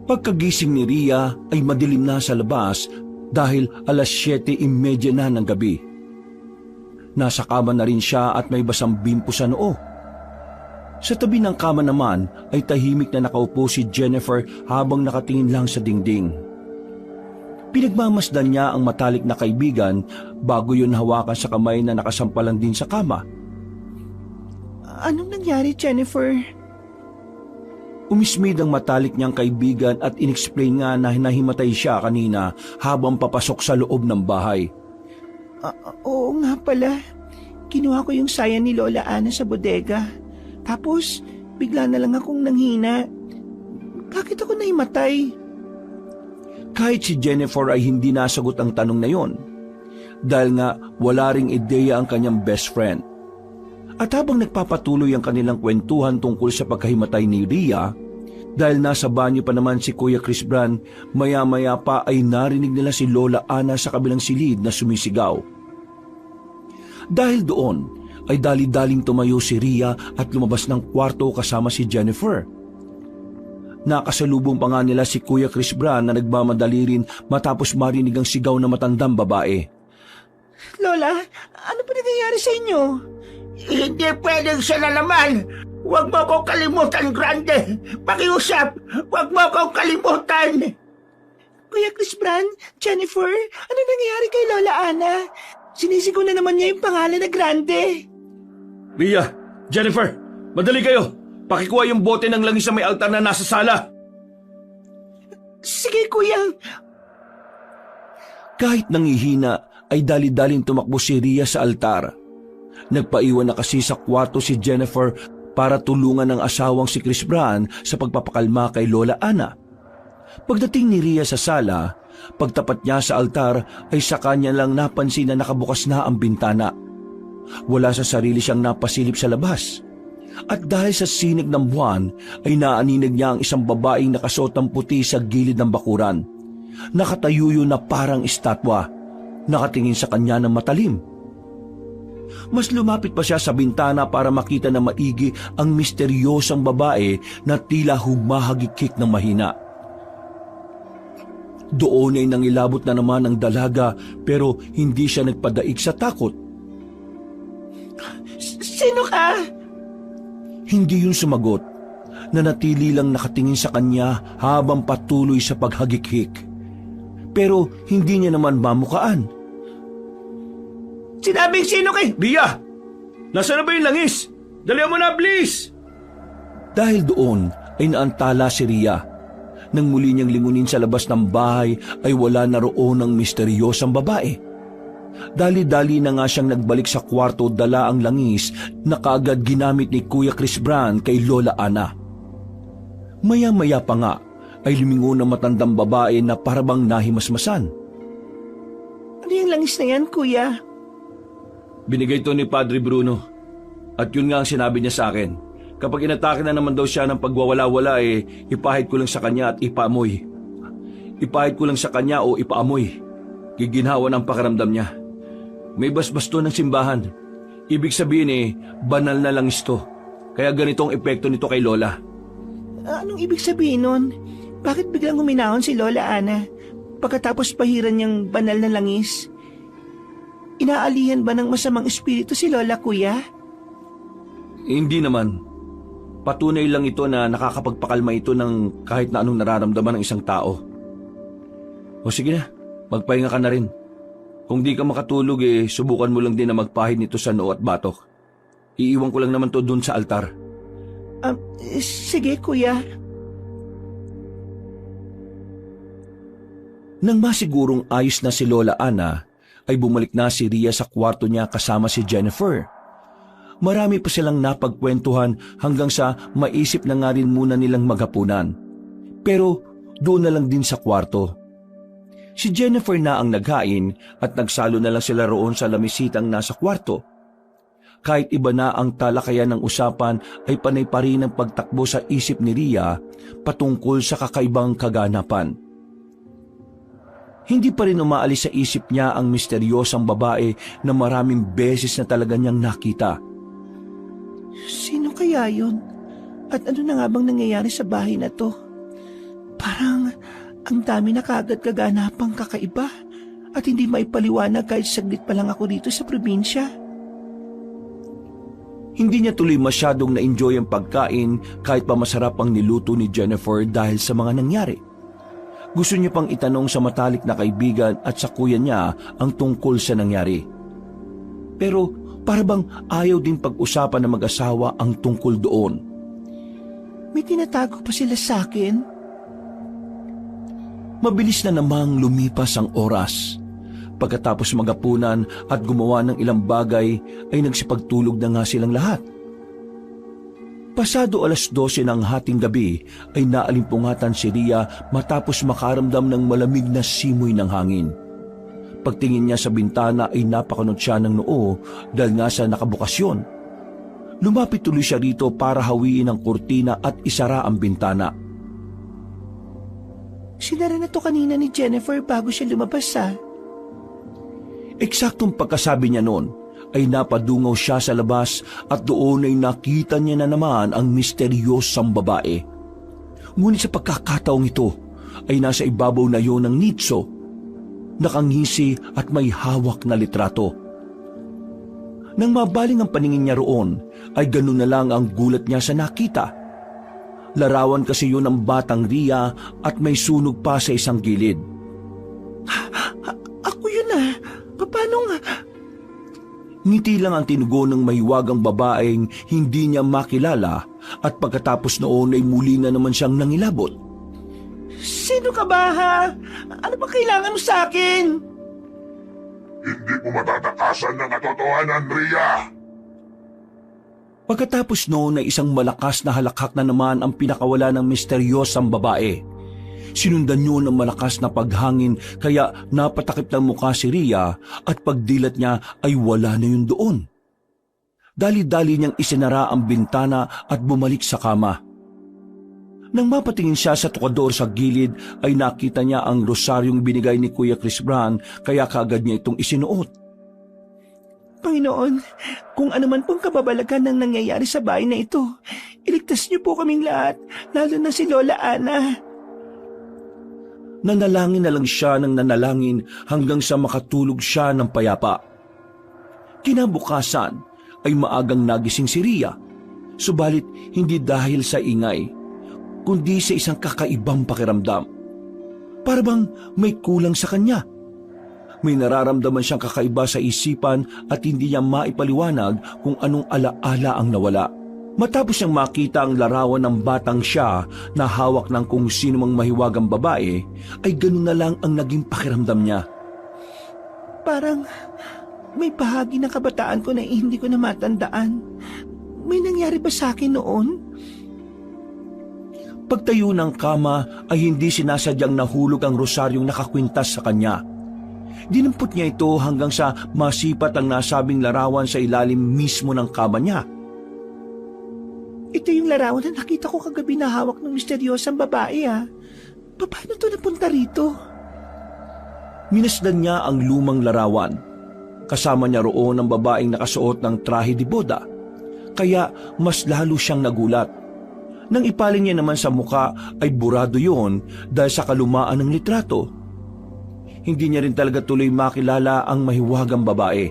Pagkagising ni Ria ay madilim na sa labas dahil 7:30 na ng gabi. Nasa kama na rin siya at may basang bimpo sa noo. Sa tabi ng kama naman ay tahimik na nakaupo si Jennifer habang nakatingin lang sa dingding. Pinagmamasdan niya ang matalik na kaibigan bago yun hawakan sa kamay na nakasampalan din sa kama.
Anong nangyari, Jennifer?
Umismid ang matalik niyang kaibigan at inexplain nga na nahimatay siya kanina habang papasok sa loob ng bahay.
Oo nga pala. Kinuha ko yung saya ni Lola Ana sa bodega. Tapos, bigla na lang akong nanghina. Bakit ako nahimatay?
Kahit si Jennifer ay hindi nasagot ang tanong na yon, dahil nga wala ring ideya ang kanyang best friend. At habang nagpapatuloy ang kanilang kwentuhan tungkol sa pagkahimatay ni Rhea, dahil nasa banyo pa naman si Kuya Chris Brand, maya-maya pa ay narinig nila si Lola Ana sa kabilang silid na sumisigaw. Dahil doon ay dali-daling tumayo si Rhea at lumabas ng kwarto kasama si Jennifer. Nakasalubong pa nga nila si Kuya Chris Brand na nagmamadali rin matapos marinig ang sigaw ng matandang babae.
Lola, ano pa nangyayari sa inyo?
Hindi pwedeng siya na naman. Huwag mo akong kalimutan, Grande. Pakiusap, huwag mo akong kalimutan.
Kuya Chris Brand, Jennifer, ano nangyayari kay Lola Ana? Sinisigaw na naman niya yung pangalan na Grande.
Rhea, Jennifer, madali kayo! Pakikuha yung bote ng langis sa may altar na nasa sala.
Sige, kuya.
Kahit nangihina ay dali-daling tumakbo si Rhea sa altar. Nagpaiwan na kasi sa kwarto si Jennifer para tulungan ang asawang si Chris Brand sa pagpapakalma kay Lola Ana. Pagdating ni Rhea sa sala, pagtapat niya sa altar ay sa kanya lang napansin na nakabukas na ang bintana. Wala sa sarili siyang napasilip sa labas. At dahil sa sinig ng buwan ay naaninig niya ang isang babaeng nakasuotang puti sa gilid ng bakuran. Nakatayo yun na parang estatwa, nakatingin sa kanya ng matalim. Mas lumapit pa siya sa bintana para makita na maigi ang misteryosang babae na tila humahagikik ng mahina. Doon ay nangilabot na naman ang dalaga pero hindi siya nagpadaig sa takot.
Sino ka?
Hindi yun sumagot, nanatili lang nakatingin sa kanya habang patuloy sa paghagikik. Pero hindi niya naman mamukaan.
Sinabing sino kay...
Rhea! Nasaan na ba yung langis? Dalihan mo na, please! Dahil doon ay naantala si Rhea. Nang muli niyang lingunin sa labas ng bahay ay wala na roon ang misteryosang babae. Dali-dali na nga siyang nagbalik sa kwarto dala ang langis na kaagad ginamit ni Kuya Chris Brand kay Lola Ana. Maya-maya pa nga ay lumingon ang matandang babae na parabang nahimasmasan.
Ano yung langis na yan, kuya?
Binigay to ni Padre Bruno. At yun nga ang sinabi niya sa akin. Kapag inatake na naman daw siya ng pagwawala-wala ipahid ko lang sa kanya at ipaamoy. Ipahid ko lang sa kanya o ipaamoy. Giginhawa ng pakiramdam niya. May basbasto ng simbahan. Ibig sabihin banal na langis to. Kaya ganitong epekto nito kay Lola.
Anong ibig sabihin nun? Bakit biglang huminahon si Lola Ana pagkatapos pahiran niyang banal na langis? Inaalihan ba ng masamang espiritu si Lola, kuya?
Hindi naman. Patunay lang ito na nakakapagpakalma ito ng kahit na anong nararamdaman ng isang tao. O sige na, magpahinga ka na rin. Kung di ka makatulog subukan mo lang din na magpahid nito sa noo at batok. Iiwan ko lang naman to dun sa altar.
Sige, kuya.
Nang masigurong ayos na si Lola Ana, ay bumalik na si Rhea sa kwarto niya kasama si Jennifer. Marami pa silang napagkwentuhan hanggang sa maisip na nga rin muna nilang maghapunan. Pero doon na lang din sa kwarto. Si Jennifer na ang naghain at nagsalo na lang sila roon sa lamisitang nasa kwarto. Kahit iba na ang talakayan ng usapan ay panay pa rin ang pagtakbo sa isip ni Rhea patungkol sa kakaibang kaganapan. Hindi pa rin umaalis sa isip niya ang misteryosang babae na maraming beses na talaga niyang nakita.
Sino kaya yun? At ano na nga bang nangyayari sa bahay na to? Parang ang dami na kaagad kaganapang kakaiba at hindi maipaliwanag kahit saglit pa lang ako dito sa probinsya.
Hindi niya tuloy masyadong na-enjoy ang pagkain kahit pa masarap ang niluto ni Jennifer dahil sa mga nangyari. Gusto niya pang itanong sa matalik na kaibigan at sa kuya niya ang tungkol sa nangyari. Pero para bang ayaw din pag-usapan ng mag-asawa ang tungkol doon.
May tinatago pa sila sa akin?
Mabilis na namang lumipas ang oras. Pagkatapos magapunan at gumawa ng ilang bagay ay nagsipagtulog na nga silang lahat. Pasado 12:00 ng hating gabi ay naalimpungatan si Ria matapos makaramdam ng malamig na simoy ng hangin. Pagtingin niya sa bintana ay napakunot siya ng noo dahil nga sa nakabukasyon. Lumapit tuloy siya rito para hawiin ang kurtina at isara ang bintana.
Sinara na to kanina ni Jennifer bago siya lumabas
Eksaktong pagkasabi niya noon ay napadungaw siya sa labas at doon ay nakita niya na naman ang misteryosang babae. Ngunit sa pagkakataong ito ay nasa ibabaw na yon ng nitso, nakangisi at may hawak na litrato. Nang mabaling ang paningin niya roon ay ganun na lang ang gulat niya sa nakita. Larawan kasi yun ng batang Ria at may sunog pa sa isang gilid.
Ako yun Paano nga?
Ngiti lang ang tinugon ng mahiwagang babaeng hindi niya makilala at pagkatapos noon ay muli na naman siyang nangilabot.
Sino ka ba Ano ba kailangan mo sa akin?
Hindi mo matatakasan ng katotohanan, Ria.
Pagkatapos noon ay isang malakas na halakhak na naman ang pinakawala ng misteryosang babae. Sinundan niyo ng malakas na paghangin kaya napatakip ng mukha si Ria at pagdilat niya ay wala na yun doon. Dali-dali niyang isinara ang bintana at bumalik sa kama. Nang mapatingin siya sa tukador sa gilid ay nakita niya ang rosaryong binigay ni Kuya Chris Brown kaya kaagad niya itong isinuot.
Panginoon, kung ano man pong kababalagan ng nangyayari sa bahay na ito, iligtas niyo po kaming lahat, lalo na si Lola Ana.
Nanalangin na lang siya ng nanalangin hanggang sa makatulog siya ng payapa. Kinabukasan ay maagang nagising si Ria, subalit hindi dahil sa ingay, kundi sa isang kakaibang pakiramdam. Para bang may kulang sa kanya. May nararamdaman siyang kakaiba sa isipan at hindi niya maipaliwanag kung anong alaala ang nawala. Matapos niyang makita ang larawan ng batang siya na hawak ng kung sino mang mahiwagang babae, ay ganun na lang ang naging pakiramdam niya.
Parang may bahagi ng kabataan ko na hindi ko na matandaan. May nangyari ba sa akin noon?
Pagtayo ng kama ay hindi sinasadyang nahulog ang rosaryong nakakwintas sa kanya. Dinampot niya ito hanggang sa masipat ang nasabing larawan sa ilalim mismo ng kama niya.
Ito yung larawan na nakita ko kagabi na hawak ng misteryosang babae Paano to napunta rito?
Minasdan niya ang lumang larawan. Kasama niya roon ang babaeng nakasuot ng trahe de boda. Kaya mas lalo siyang nagulat. Nang ipaling niya naman sa muka ay burado yon dahil sa kalumaan ng litrato. Hindi niya rin talaga tuloy makilala ang mahiwagang babae.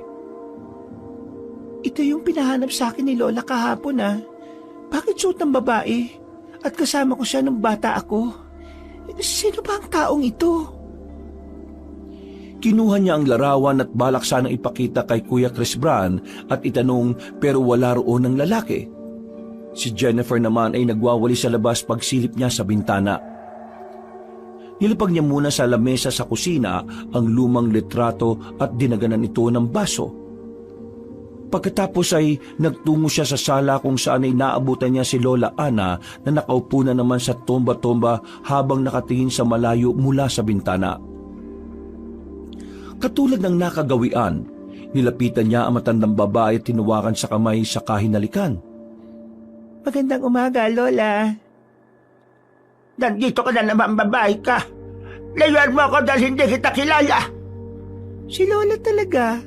Ito yung pinahanap sa akin ni Lola kahapon Bakit suot ng babae? At kasama ko siya nung bata ako. Sino ba ang taong ito?
Kinuha niya ang larawan at balak sanang ipakita kay Kuya Chris Brown at itanong pero wala roon ng lalaki. Si Jennifer naman ay nagwawali sa labas pagsilip niya sa bintana. Nilapag niya muna sa lamesa sa kusina ang lumang litrato at dinaganan ito ng baso. Pagkatapos ay nagtungo siya sa sala kung saan ay naabutan niya si Lola Ana na nakaupo na naman sa tomba-tomba habang nakatingin sa malayo mula sa bintana. Katulad ng nakagawian, nilapitan niya ang matandang babae at tinuwakan sa kamay sa kahinalikan.
Magandang umaga, Lola.
Nandito ka na naman, babae ka. Layuan mo ako dahil hindi kita kilala.
Si Lola talaga.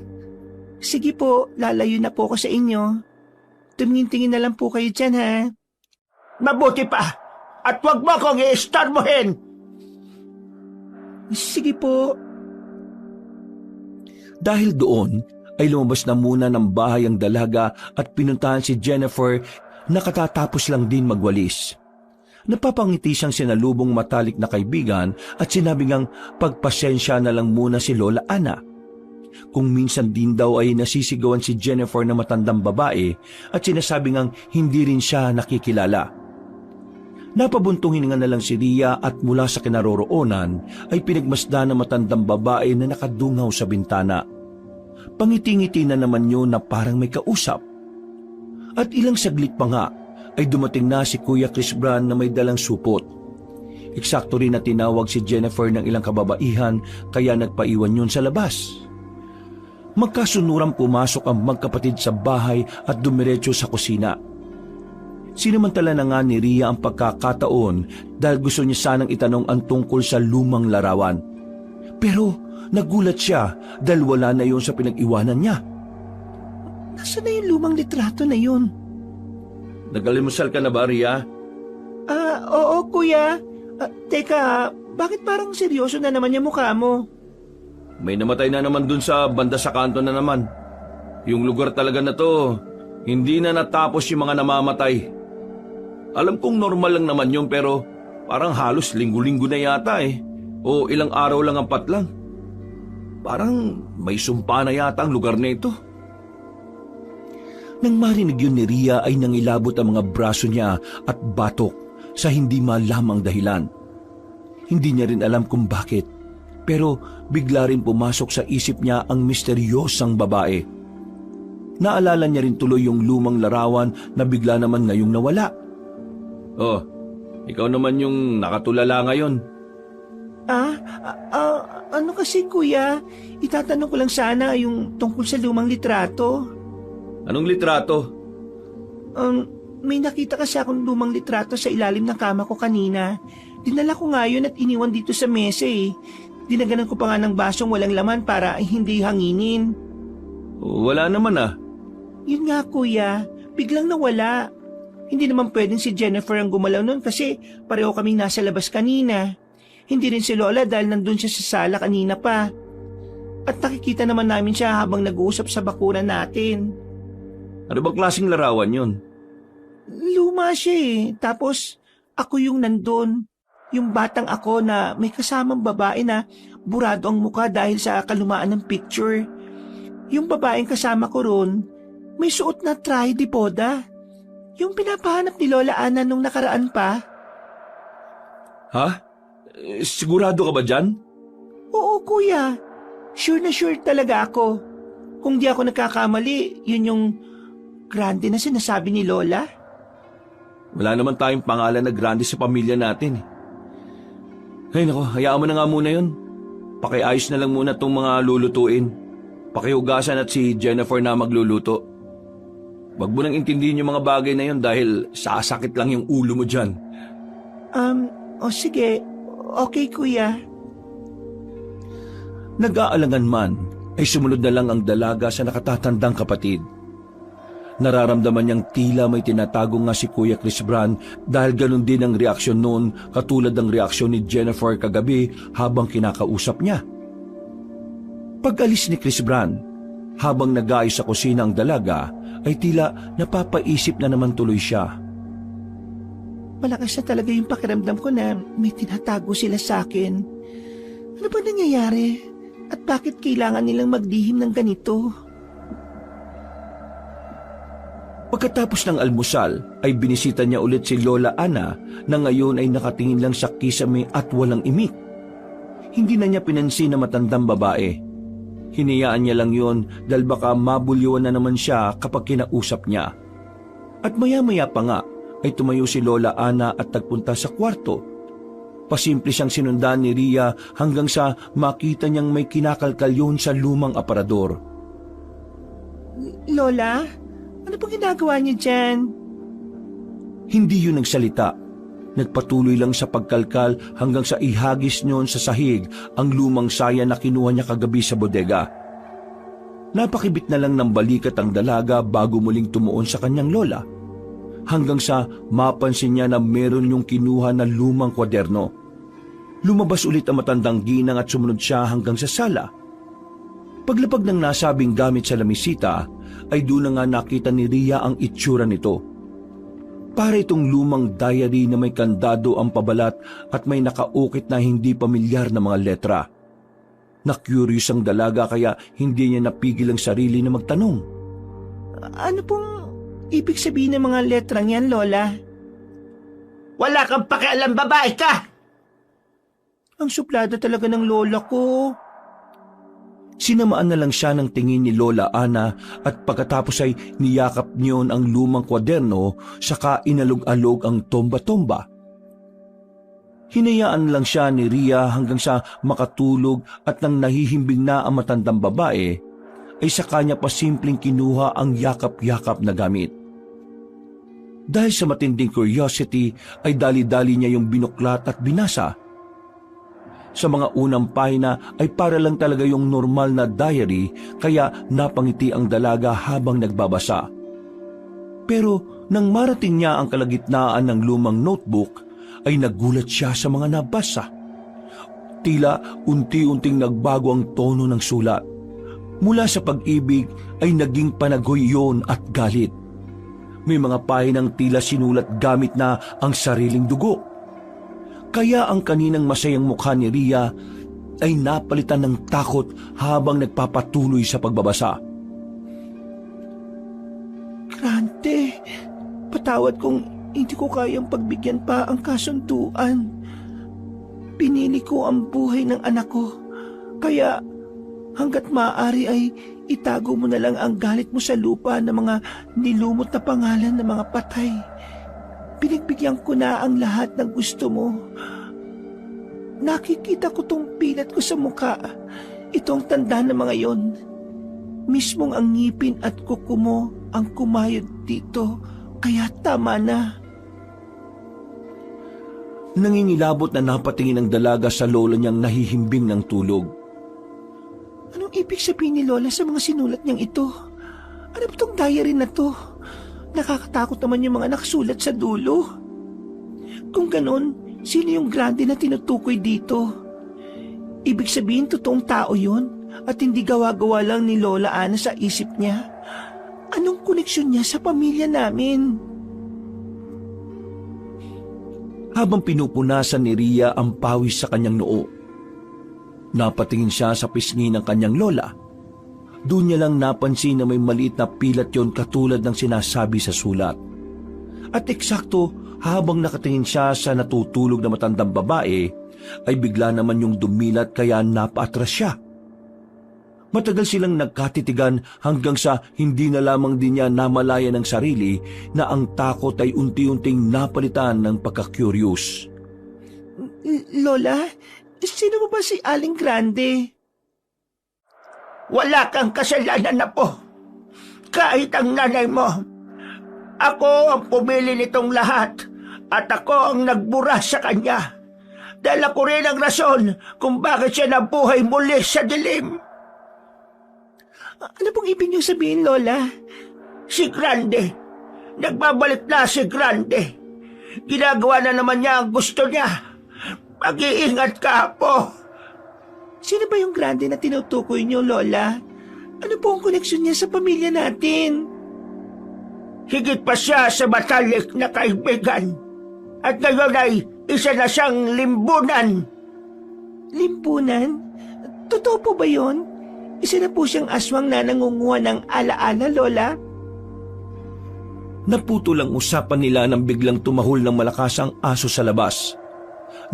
Sige po, lalayo na po ako sa inyo. Tumingin-tingin na lang po kayo dyan,
Mabuti pa. At huwag mo akong i-istorbohin.
Sige po.
Dahil doon ay lumabas na muna ng bahay ang dalaga at pinuntahan si Jennifer na katatapos lang din magwalis. Napapangiti siyang sinalubong matalik na kaibigan at sinabi ngang pagpasensya na lang muna si Lola Ana. Kung minsan din daw ay nasisigawan si Jennifer na matandang babae at sinasabi ngang hindi rin siya nakikilala. Napabuntong hininga na lang si Ria at mula sa kinaroroonan ay pinagmasdan ng matandang babae na nakadungaw sa bintana. Pangiti-ngiti na naman yun na parang may kausap. At ilang saglit pa nga ay dumating na si Kuya Chris Brand na may dalang supot. Eksakto rin na tinawag si Jennifer ng ilang kababaihan kaya nagpaiwan yun sa labas. Magkasunurang pumasok ang magkapatid sa bahay at dumiretso sa kusina. Sinamantala na nga ni Ria ang pagkakataon dahil gusto niya sanang itanong ang tungkol sa lumang larawan. Pero nagulat siya dahil wala na yun sa pinag-iwanan niya.
Nasaan na yung lumang litrato na yun?
Nagalimusal ka na ba, Ria?
Oo, kuya. Teka, bakit parang seryoso na naman yung mukha mo?
May namatay na naman dun sa banda sa kanto na naman. Yung lugar talaga na to, hindi na natapos yung mga namamatay. Alam kong normal lang naman yun pero parang halos linggo-linggo na yata eh. O ilang araw lang ang patlang. Parang may sumpa na yata ang lugar na ito. Nang marinig yun ni Ria ay nangilabot ang mga braso niya at batok sa hindi malamang dahilan. Hindi niya rin alam kung bakit, pero bigla rin pumasok sa isip niya ang misteryosang babae. Naalala niya rin tuloy yung lumang larawan na bigla naman ngayong nawala. Oh, ikaw naman yung nakatulala ngayon.
Ano kasi kuya? Itatanong ko lang sana yung tungkol sa lumang litrato.
Anong litrato?
May nakita kasi akong lumang litrato sa ilalim ng kama ko kanina. Dinala ko nga yun at iniwan dito sa mesa eh. Dinaganan ko pa nga ng basong walang laman para hindi hanginin.
Wala naman ah.
Yun nga kuya, biglang nawala. Hindi naman pwedeng si Jennifer ang gumalaw nun kasi pareho kaming nasa labas kanina. Hindi rin si Lola dahil nandun siya sa sala kanina pa. At nakikita naman namin siya habang nag-uusap sa bakuran natin.
Ano bang klaseng larawan yun?
Luma siya eh. Tapos ako yung nandun. Yung batang ako na may kasamang babae na burado ang mukha dahil sa kalumaan ng picture. Yung babaeng kasama ko ron, may suot na tridipoda. Yung pinapahanap ni Lola Ana nung nakaraan pa.
Ha? Sigurado ka ba dyan?
Oo kuya, sure na sure talaga ako. Kung di ako nagkakamali, yun yung grande na sinasabi ni Lola.
Wala naman tayong pangalan na grande sa pamilya natin eh. Ay nako, hayaan mo na nga muna yun. Pakiayos na lang muna itong mga lulutuin. Pakihugasan at si Jennifer na magluluto. Wag mo nang intindihin yung mga bagay na yun dahil sasakit lang yung ulo mo dyan.
Sige. Okay, kuya.
Nag-aalangan man, ay sumunod na lang ang dalaga sa nakatatandang kapatid. Nararamdaman niyang tila may tinatago nga si Kuya Chris Brand dahil ganun din ang reaksyon noon katulad ng reaksyon ni Jennifer kagabi habang kinakausap niya. Pag-alis ni Chris Brand, habang nag-aayos sa kusina ang dalaga, ay tila napapaisip na naman tuloy siya.
Malakas na talaga yung pakiramdam ko na may tinatago sila sa akin. Ano ba nangyayari? At bakit kailangan nilang maglihim ng ganito?
Pagkatapos ng almusal ay binisita niya ulit si Lola Ana na ngayon ay nakatingin lang sa kisame at walang imik. Hindi na niya pinansin na matandang babae. Hinayaan niya lang yon dahil baka mabulyuan na naman siya kapag kinausap niya. At maya-maya pa nga ay tumayo si Lola Ana at nagpunta sa kwarto. Pasimple siyang sinundan ni Ria hanggang sa makita niyang may kinakalkal yun sa lumang aparador.
Lola? Ano pong ginagawa niyo dyan?
Hindi yun nagsalita. Nagpatuloy lang sa pagkalkal hanggang sa ihagis niyon sa sahig ang lumang saya na kinuha niya kagabi sa bodega. Napakibit na lang ng balikat ang dalaga bago muling tumuon sa kanyang lola. Hanggang sa mapansin niya na meron yung kinuha na lumang kwaderno. Lumabas ulit ang matandang ginang at sumunod siya hanggang sa sala. Paglapag ng nasabing gamit sa lamisita, ay doon na nga nakita ni Ria ang itsura nito. Para itong lumang diary na may kandado ang pabalat at may nakaukit na hindi pamilyar na mga letra. Na-curious ang dalaga kaya hindi niya napigil ang sarili na magtanong.
Ano pong ibig sabihin ng mga letrang yan, Lola?
Wala kang pakialam, babae ka!
Ang suplada talaga ng lola ko.
Sinamaan na lang siya ng tingin ni Lola Ana at pagkatapos ay niyakap niyon ang lumang kwaderno saka inalog-alog ang tomba-tomba. Hinayaan lang siya ni Ria hanggang sa makatulog at nang nahihimbing na ang matandang babae ay sa kanya pa simpleng kinuha ang yakap-yakap na gamit. Dahil sa matinding curiosity ay dali-dali niya yung binuklat at binasa. Sa mga unang pahina ay para lang talaga yung normal na diary kaya napangiti ang dalaga habang nagbabasa. Pero nang marating niya ang kalagitnaan ng lumang notebook ay nagulat siya sa mga nabasa. Tila unti-unting nagbago ang tono ng sulat. Mula sa pag-ibig ay naging panagoy yon at galit. May mga pahinang tila sinulat gamit na ang sariling dugo. Kaya ang kaninang masayang mukha ni Ria ay napalitan ng takot habang nagpapatuloy sa pagbabasa.
Grande, patawad kung hindi ko kayang pagbigyan pa ang kasunduan. Pinili ko ang buhay ng anak ko, kaya hanggat maaari ay itago mo na lang ang galit mo sa lupa ng mga nilumot na pangalan ng mga patay. Pinagbigyan ko na ang lahat ng gusto mo. Nakikita ko tong pilat ko sa muka. Itong tanda ng mga yon. Mismong ang ngipin at kuko mo ang kumayod dito. Kaya tama na.
Nangingilabot na napatingin ang dalaga sa lola niyang nahihimbing ng tulog.
Anong ibig sabihin ni Lola sa mga sinulat niyang ito? Ano ba itong diary na to? Nakakatakot naman yung mga nakasulat sa dulo. Kung ganon, sino yung grande na tinutukoy dito? Ibig sabihin totoong tao yon at hindi gawa-gawa lang ni Lola Ana sa isip niya. Anong koneksyon niya sa pamilya namin?
Habang pinupunasan ni Ria ang pawis sa kanyang noo, napatingin siya sa pisngi ng kanyang lola. Doon niya lang napansin na may maliit na pilat yon katulad ng sinasabi sa sulat. At eksakto habang nakatingin siya sa natutulog na matandang babae, ay bigla naman yung dumilat kaya napaatras siya. Matagal silang nagkatitigan hanggang sa hindi na lamang din niya namalaya ng sarili na ang takot ay unti-unting napalitan ng pagka-curious.
Lola, sino mo ba si Aling Grande?
Wala kang kasalanan na po. Kahit ang nanay mo. Ako ang pumili nitong lahat at ako ang nagbura sa kanya. Dahil ako rin ang rason kung bakit siya nabuhay muli sa dilim.
Ano pong ibig niyo sabihin, Lola?
Si Grande. Nagbabalik na si Grande. Ginagawa na naman niya ang gusto niya. Mag-iingat ka po.
Sino ba yung Grande na tinutukoy niyo, Lola? Ano po ang koneksyon niya sa pamilya natin?
Higit pa siya sa matalik na kaibigan. At ngayon ay isa na siyang limbunan.
Limbunan? Totoo po ba yun? Isa na po siyang aswang na nangunguha ng alaala, Lola?
Naputol ang usapan nila nang biglang tumahol ng malakas ang aso sa labas.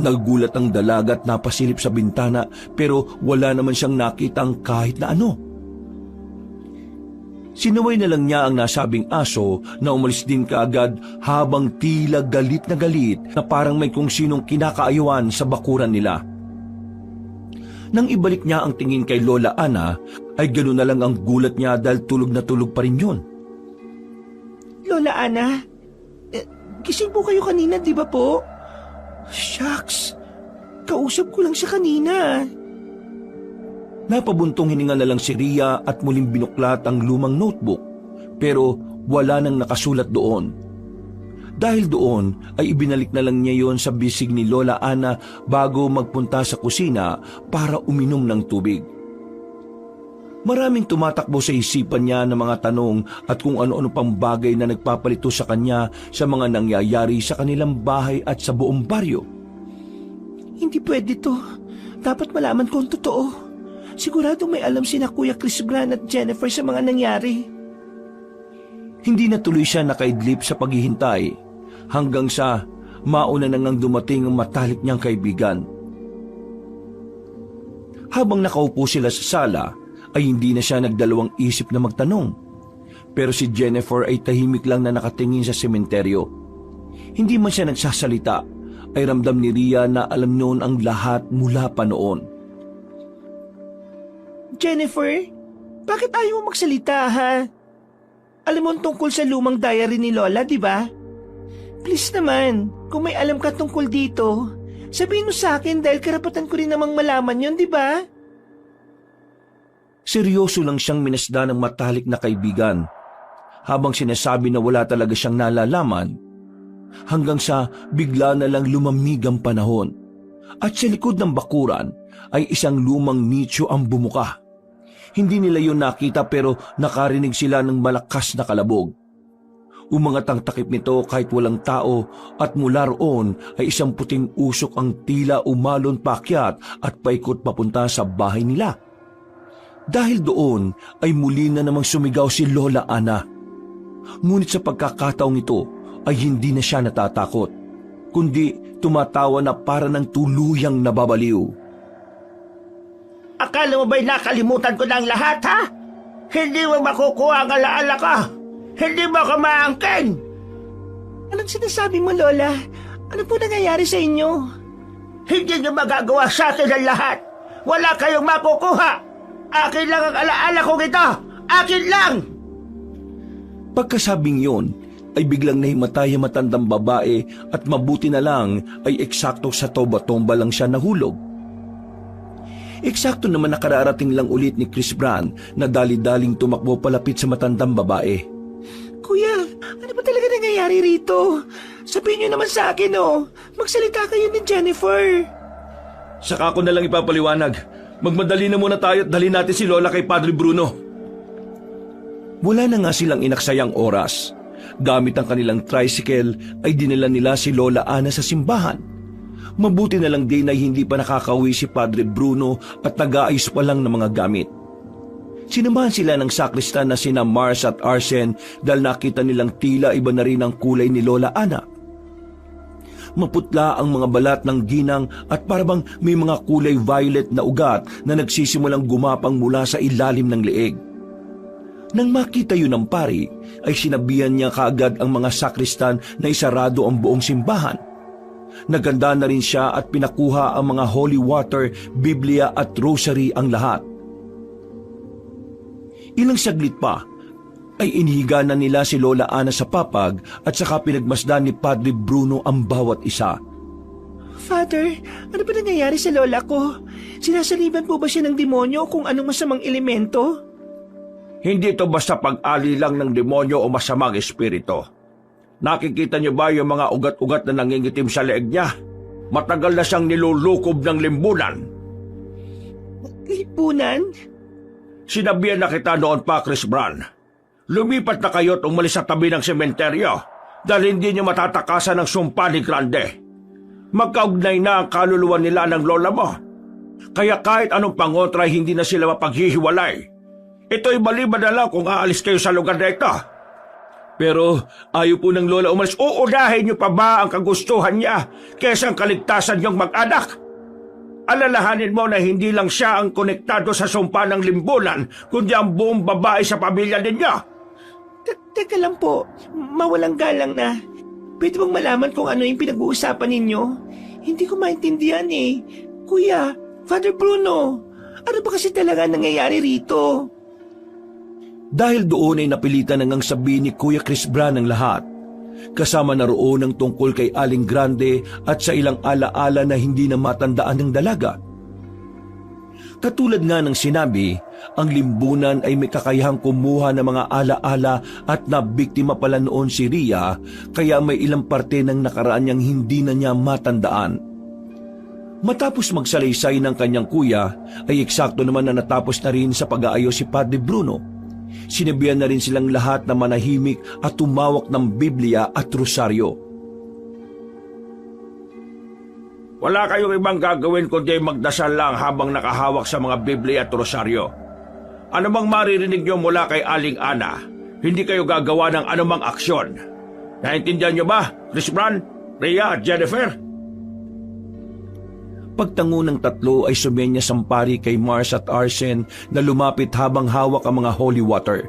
Nagulat ang dalaga at napasilip sa bintana pero wala naman siyang nakitang kahit na ano. Sinuway na lang niya ang nasabing aso na umalis din kaagad habang tila galit na parang may kung sinong kinakaayuan sa bakuran nila. Nang ibalik niya ang tingin kay Lola Ana ay ganoon na lang ang gulat niya dahil tulog na tulog pa rin yun.
Lola Ana, gising po kayo kanina, di ba po? Shucks, kausap ko lang siya kanina.
Napabuntong hininga na lang si Ria at muling binuklat ang lumang notebook pero wala nang nakasulat doon. Dahil doon ay ibinalik na lang niya yon sa bisig ni Lola Ana bago magpunta sa kusina para uminom ng tubig. Maraming tumatakbo sa isipan niya ng mga tanong at kung ano-ano pang bagay na nagpapalito sa kanya sa mga nangyayari sa kanilang bahay at sa buong baryo.
Hindi pwede to. Dapat malaman ko ang totoo. Siguradong may alam sina Kuya Chris Bran at Jennifer sa mga nangyari.
Hindi na tuloy siya nakaidlip sa paghihintay hanggang sa mauna na ngang dumating ang matalik niyang kaibigan. Habang nakaupo sila sa sala, ay hindi na siya nagdalawang isip na magtanong. Pero si Jennifer ay tahimik lang na nakatingin sa sementeryo. Hindi man siya nagsasalita, ay ramdam ni Rhea na alam noon ang lahat mula pa noon.
Jennifer, bakit ayaw mo magsalita, ha? Alam mo tungkol sa lumang diary ni Lola, di ba? Please naman, kung may alam ka tungkol dito, sabihin mo sa akin dahil karapatan ko rin namang malaman yon, di ba?
Seryoso lang siyang minasda ng matalik na kaibigan habang sinasabi na wala talaga siyang nalalaman hanggang sa bigla na lang lumamig ang panahon at sa likod ng bakuran ay isang lumang nicho ang bumuka. Hindi nila yun nakita pero nakarinig sila ng malakas na kalabog. Umangat ang takip nito kahit walang tao at mula roon ay isang puting usok ang tila umalon paakyat at paikot papunta sa bahay nila. Dahil doon ay muli na namang sumigaw si Lola Ana. Ngunit sa pagkakataong ito ay hindi na siya natatakot, kundi tumatawa na para ng tuluyang nababaliw.
Akala mo ba'y nakalimutan ko ng lahat, ha? Hindi mo makukuha ang alaala ko. Hindi mo ko maangkin.
Anong sinasabi mo, Lola? Ano po nangyayari sa inyo?
Hindi niyo magagawa sa akin ang lahat. Wala kayong makukuha. Akin lang ang alaala kong ito! Akin lang!
Pagkasabing yon, ay biglang nahimatay ang matandang babae at mabuti na lang ay eksakto sa tomba lang siya nahulog. Eksakto naman nakararating lang ulit ni Chris Bran na dali-daling tumakbo palapit sa matandang babae.
Kuya, ano ba talaga nangyayari rito? Sabihin niyo naman sa akin, oh. Magsalita kayo ni Jennifer.
Saka ko na lang ipapaliwanag. Magmadali na muna tayo at dalhin natin si Lola kay Padre Bruno. Wala na nga silang inaksayang oras. Gamit ang kanilang tricycle ay dinala nila si Lola Ana sa simbahan. Mabuti na lang din ay hindi pa nakakauwi si Padre Bruno at nag-aayos pa lang ng mga gamit. Sinamahan sila ng sakristan na sina Mars at Arsen dahil nakita nilang tila iba na rin ang kulay ni Lola Ana. Maputla ang mga balat ng ginang at parabang may mga kulay violet na ugat na nagsisimulang gumapang mula sa ilalim ng leeg. Nang makita yun ng pari, ay sinabihan niya kaagad ang mga sakristan na isarado ang buong simbahan. Naganda na rin siya at pinakuha ang mga holy water, Biblia at rosary ang lahat. Ilang saglit pa, ay inihiga na nila si Lola Ana sa papag at saka pinagmasdan ni Padre Bruno ang bawat isa.
Father, ano ba nangyayari sa lola ko? Sinasaliban po ba siya ng demonyo o kung anong masamang elemento?
Hindi ito basta pag-ali lang ng demonyo o masamang espiritu. Nakikita niyo ba yung mga ugat-ugat na nangingitim sa leeg niya? Matagal na siyang nilulukob ng limbunan.
Lipunan?
Sinabihan na kita noon pa, Chris Bran. Lumipat na kayo at umalis sa tabi ng sementeryo dahil hindi niyo matatakasan ng sumpa ni Grande. Magkaugnay na ang kaluluwa nila ng lola mo. Kaya kahit anong pangontra hindi na sila mapaghihiwalay. Ito'y maliban na lang kung aalis kayo sa lugar na ito.
Pero ayaw po ng lola umalis.
Uunahin niyo pa ba ang kagustuhan niya kaysa ang kaligtasan niyong mag-anak? Alalahanin mo na hindi lang siya ang konektado sa sumpa ng limbunan, kundi ang buong babae sa pamilya ninyo.
Teka lang po, mawalang galang na. Pwede bang malaman kung ano yung pinag-uusapan ninyo? Hindi ko maintindihan eh. Kuya, Father Bruno, ano ba kasi talaga nangyayari rito?
Dahil doon ay napilitan nang sabihin ni Kuya Chris Bran ang lahat. Kasama na roon ang tungkol kay Aling Grande at sa ilang alaala na hindi na matandaan ng dalaga. Katulad nga ng sinabi, ang limbunan ay may kakayahang kumuha ng mga alaala at nabiktima pala noon si Rhea, kaya may ilang parte ng nakaraan niyang hindi na niya matandaan. Matapos magsalaysay ng kanyang kuya, ay eksakto naman na natapos na rin sa pag-aayos si Padre Bruno. Sinabihan na rin silang lahat na manahimik at tumawak ng Biblia at rosaryo.
Wala kayong ibang gagawin kundi magdasal lang habang nakahawak sa mga Biblia at rosaryo. Ano mang maririnig nyo mula kay Aling Ana, hindi kayo gagawa ng anumang aksyon. Naintindihan nyo ba, Chris Bran, Rhea at Jennifer?
Pagtango ng tatlo ay sumenyas ang pari kay Mars at Arsene na lumapit habang hawak ang mga holy water.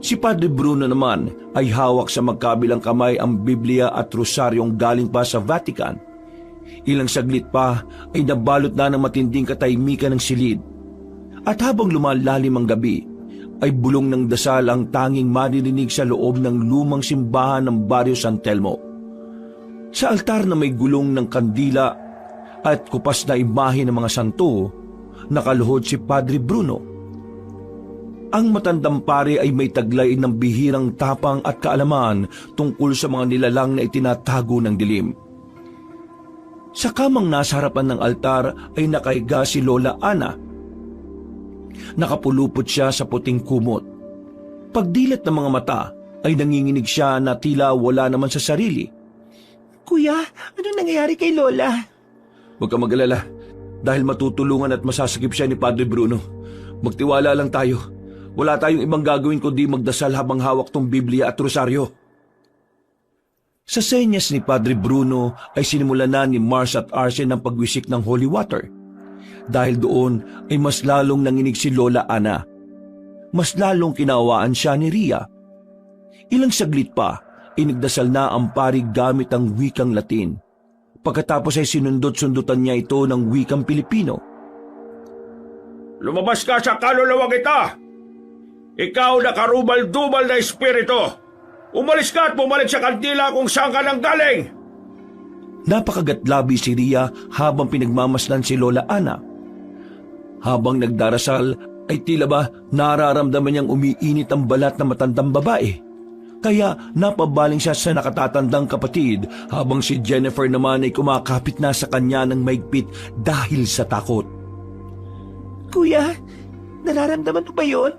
Si Padre Bruno naman ay hawak sa magkabilang kamay ang Biblia at rosaryong galing pa sa Vatican. Ilang saglit pa ay nabalot na ng matinding katahimikan ng silid. At habang lumalalim ang gabi, ay bulong ng dasal ang tanging maririnig sa loob ng lumang simbahan ng Barrio San Telmo. Sa altar na may gulong ng kandila at kupas na imahe ng mga santo, nakaluhod si Padre Bruno. Ang matandang pare ay may taglay ng bihirang tapang at kaalaman tungkol sa mga nilalang na itinatago ng dilim. Sa kamang nasa harapan ng altar ay nakahiga si Lola Ana. Nakapulupot siya sa puting kumot. Pagdilat ng mga mata ay nanginginig siya na tila wala naman sa sarili.
Kuya, ano nangyayari kay Lola?
Huwag ka mag-alala, dahil matutulungan at masasagip siya ni Padre Bruno. Magtiwala lang tayo. Wala tayong ibang gagawin kundi magdasal habang hawak tong Biblia at rosaryo. Sa senyas ni Padre Bruno ay sinimulan na ni Mars at Arsene ang pagwisik ng holy water. Dahil doon ay mas lalong nanginig si Lola Ana. Mas lalong kinawaan siya ni Rhea. Ilang saglit pa, inigdasal na ang pari gamit ang wikang Latin. Pagkatapos ay sinundot-sundutan niya ito ng wikang Pilipino.
Lumabas ka sa kaluluwang ito! Ikaw na karubal-dubal na espiritu! Umalis ka at bumalik sa kandila kung saan ka nang galing!
Napakagatlabi si Rhea habang pinagmamasdan si Lola Ana. Habang nagdarasal ay tila ba nararamdaman niyang umiinit ang balat ng matandang babae. Kaya napabaling siya sa nakatatandang kapatid habang si Jennifer naman ay kumakapit na sa kanya ng maigpit dahil sa takot.
Kuya, nararamdaman mo ba yun?